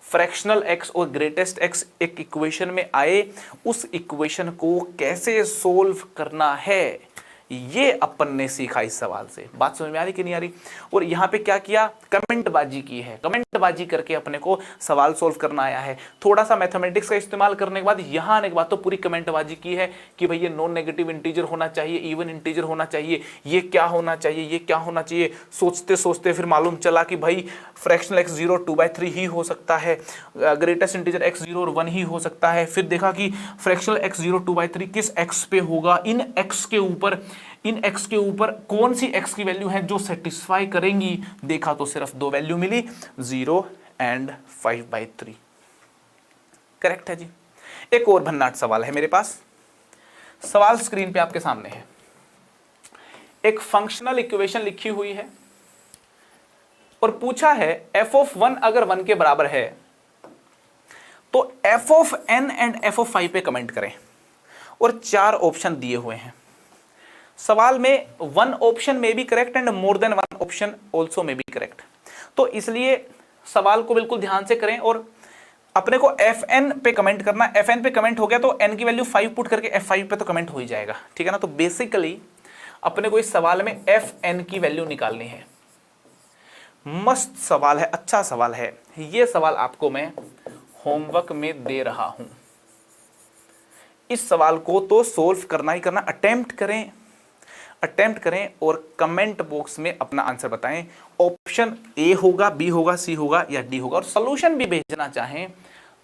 फ्रैक्शनल x और ग्रेटेस्ट x एक इक्वेशन में आए, उस इक्वेशन को कैसे सोल्व करना है ये अपन ने सीखा इस सवाल से। बात समझ में आ रही कि नहीं आ रही? और यहाँ पे क्या किया? कमेंटबाजी की है। कमेंटबाजी करके अपने को सवाल सोल्व करना आया है। थोड़ा सा मैथमेटिक्स का इस्तेमाल करने के बाद यहाँ आने के बाद तो पूरी कमेंटबाजी की है कि भाई ये नॉन नेगेटिव इंटीजर होना चाहिए, इवन इंटीजर होना चाहिए, ये क्या होना चाहिए, ये क्या होना चाहिए। सोचते सोचते फिर मालूम चला कि भाई फ्रैक्शनल x 0 2/3 ही हो सकता है, ग्रेटेस्ट इंटीजर x 0 और 1 ही हो सकता है। फिर देखा कि फ्रैक्शनल x 0 2/3 किस x पे होगा, इन x के ऊपर कौन सी x की वैल्यू है जो सेटिस्फाई करेंगी। देखा तो सिर्फ दो वैल्यू मिली, 0 एंड 5/3। करेक्ट है जी। एक और भन्नाट सवाल है मेरे पास। सवाल स्क्रीन पे आपके सामने है। एक फंक्शनल इक्वेशन लिखी हुई है और पूछा है f(1) अगर 1 के बराबर है तो f(n) एंड f(5) पे कमेंट करें, और 4 ऑप्शन दिए हुए हैं। सवाल में 1 ऑप्शन में भी correct and more than 1 option also में भी करेक्ट। तो इसलिए सवाल को बिल्कुल ध्यान से करें और अपने को fn पे कमेंट करना। fn पे कमेंट हो गया तो n की वैल्यू 5 पुट करके f5 पे तो कमेंट हो ही जाएगा, ठीक है ना। तो बेसिकली अपने को इस सवाल में fn की वैल्यू निकालनी है। मस्त सवाल है, अच्छा सवाल है। ये सवाल आपको मैं होमवर्क में दे रहा हूं। इस सवाल को तो सोल्व करना ही करना। अटेम्प्ट करें और कमेंट बॉक्स में अपना आंसर बताएं। ऑप्शन ए होगा, बी होगा, सी होगा या डी होगा। और सॉल्यूशन भी भेजना चाहें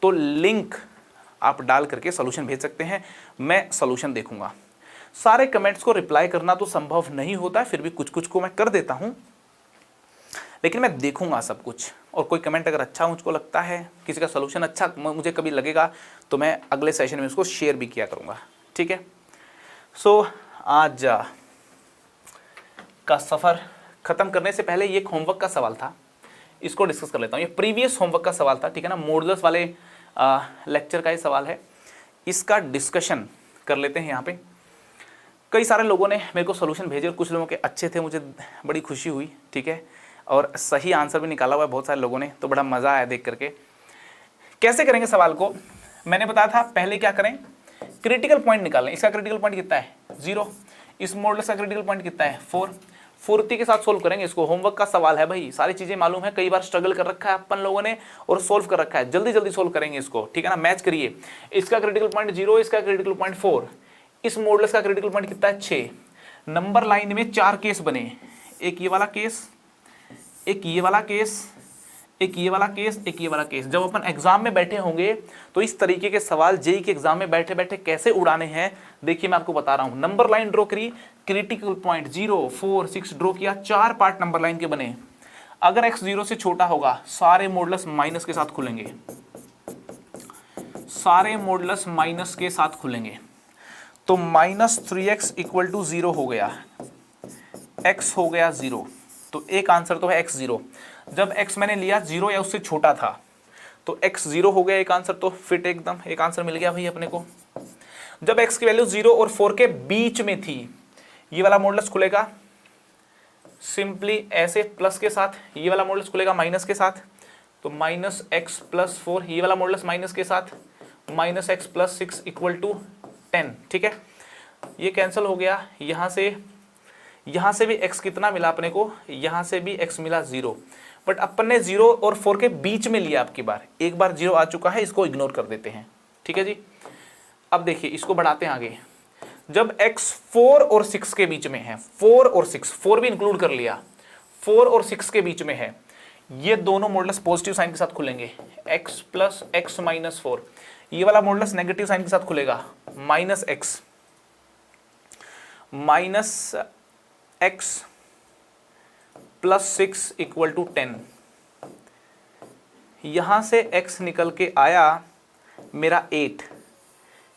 तो लिंक आप डाल करके सॉल्यूशन भेज सकते हैं, मैं सॉल्यूशन देखूंगा। सारे कमेंट्स को रिप्लाई करना तो संभव नहीं होता, फिर भी कुछ कुछ को मैं कर देता हूं, लेकिन मैं देखूंगा सब कुछ। और कोई कमेंट अगर अच्छा मुझको लगता है, किसी का सॉल्यूशन अच्छा मुझे कभी लगेगा तो मैं अगले सेशन में उसको शेयर भी किया करूंगा, ठीक है। सो आज का सफ़र ख़त्म करने से पहले ये एक होमवर्क का सवाल था, इसको डिस्कस कर लेता हूँ। ये प्रीवियस होमवर्क का सवाल था, ठीक है ना, मॉडुलस वाले लेक्चर का ये सवाल है। इसका डिस्कशन कर लेते हैं यहाँ पे। कई सारे लोगों ने मेरे को सोल्यूशन भेजे और कुछ लोगों के अच्छे थे, मुझे बड़ी खुशी हुई, ठीक है। और सही आंसर भी निकाला हुआ है बहुत सारे लोगों ने, तो बड़ा मज़ा आया देख करके। कैसे करेंगे सवाल को? मैंने बताया था पहले क्या करें, क्रिटिकल पॉइंट निकालें। इसका क्रिटिकल पॉइंट कितना है? 0। इस मॉडुलस का क्रिटिकल पॉइंट कितना है? 4। फुर्ती के साथ सोल्व करेंगे इसको। होमवर्क का सवाल है भाई, सारी चीज़ें मालूम है, कई बार स्ट्रगल कर रखा है अपन लोगों ने और सोल्व कर रखा है। जल्दी जल्दी सोल्व करेंगे इसको, ठीक है ना। मैच करिए, इसका क्रिटिकल पॉइंट 0, इसका क्रिटिकल पॉइंट 4, इस मॉडुलस का क्रिटिकल पॉइंट कितना है? 6। नंबर लाइन में 4 केस बने, एक ये वाला केस, एक ये वाला केस, एक ये वाला केस, एक ये वाला केस। जब अपन एग्जाम में बैठे होंगे तो इस तरीके के सवाल जेईई के एग्जाम में बैठे बैठे कैसे उड़ाने हैं, देखिए मैं आपको बता रहा हूं। नंबर लाइन ड्रॉ करी, क्रिटिकल पॉइंट 0, 4, 6 ड्रॉ किया, 4 पार्ट नंबर लाइन के बने। अगर x 0 से छोटा होगा सारे मॉडुलस माइनस के साथ खुलेंगे, सारे मॉडुलस माइनस के साथ खुलेंगे। तो -3x = 0 हो गया, x हो गया 0, तो एक आंसर तो है x 0। जब x मैंने लिया 0 या उससे छोटा था तो x 0 हो गया, एक आंसर तो फिट एकदम, एक आंसर मिल गया भाई अपने को। जब x की वैल्यू 0 और 4 के बीच में थी, ये वाला मॉडुलस खुलेगा सिंपली ऐसे प्लस के साथ, ये वाला मॉडुलस खुलेगा माइनस के साथ, तो -x + 4, ये वाला मॉडुलस माइनस के साथ, -x + 6 = 10। ठीक है, ये कैंसिल हो गया। यहाँ से भी x कितना मिला अपने को, यहाँ से भी x मिला 0, बट अपन ने 0 और 4 के बीच में लिया। आपकी बार एक बार 0 आ चुका है, इसको इग्नोर कर देते हैं। ठीक है जी, अब देखिए इसको बढ़ाते हैं आगे। जब x 4 और 6 के बीच में है, 4 और 6, 4 भी इंक्लूड कर लिया, 4 और 6 के बीच में है, ये दोनों मॉडुलस पॉजिटिव साइन के साथ खुलेंगे, x + x - 4। ये वाला मॉडुलस नेगेटिव साइन के साथ खुलेगा, -x + 6 = 10। यहां से x निकल के आया मेरा 8।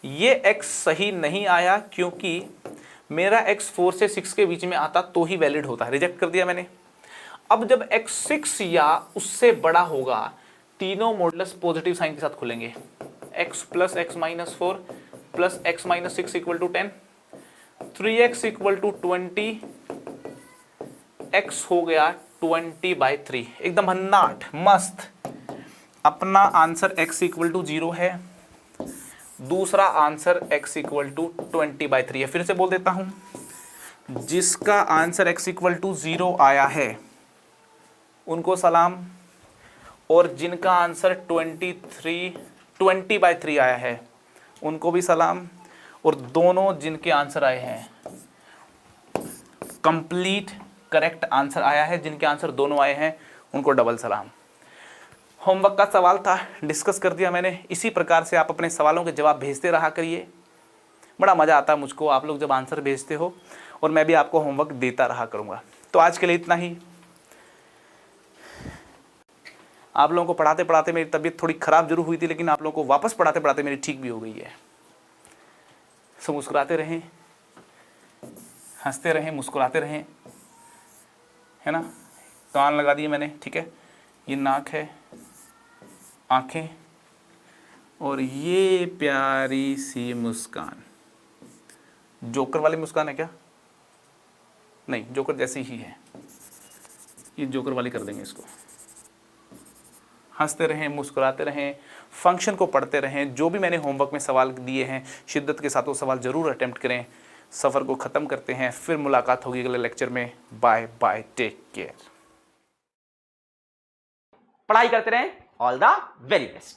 ये x सही नहीं आया क्योंकि मेरा x 4 से 6 के बीच में आता तो ही वैलिड होता है, रिजेक्ट कर दिया मैंने। अब जब x 6 या उससे बड़ा होगा, तीनों मॉडुलस पॉजिटिव साइन के साथ खुलेंगे, x + x - 4 + x - 6 = 10, 3x = 20, x हो गया 20/3, एकदम हन्नाट मस्त। अपना आंसर x = 0 है, दूसरा आंसर x = 20/3 है। फिर से बोल देता हूं, जिसका आंसर x = 0 आया है उनको सलाम, और जिनका आंसर 20/3 आया है उनको भी सलाम, और दोनों जिनके आंसर आए हैं कंप्लीट करेक्ट आंसर आया है, जिनके आंसर दोनों आए हैं उनको डबल सलाम। होमवर्क का सवाल था, डिस्कस कर दिया मैंने। इसी प्रकार से आप अपने सवालों के जवाब भेजते रहा करिए, बड़ा मज़ा आता है मुझको आप लोग जब आंसर भेजते हो, और मैं भी आपको होमवर्क देता रहा करूँगा। तो आज के लिए इतना ही। आप लोगों को पढ़ाते पढ़ाते मेरी तबीयत थोड़ी ख़राब जरूर हुई थी, लेकिन आप लोगों को वापस पढ़ाते पढ़ाते मेरी ठीक भी हो गई है। सो मुस्कुराते रहें, हंसते रहें, मुस्कुराते रहें, है ना। कान लगा दिए मैंने, ठीक है, ये नाक है, आंखें, और ये प्यारी सी मुस्कान, जोकर वाली मुस्कान है क्या? नहीं, जोकर जैसी ही है, ये जोकर वाली कर देंगे इसको। हंसते रहें, मुस्कुराते रहें, फंक्शन को पढ़ते रहें। जो भी मैंने होमवर्क में सवाल दिए हैं शिद्दत के साथ वो सवाल ज़रूर अटेम्प्ट करें। सफ़र को ख़त्म करते हैं, फिर मुलाकात होगी अगले लेक्चर में। Bye bye, take care. पढ़ाई करते रहें, ऑल द वेरी बेस्ट।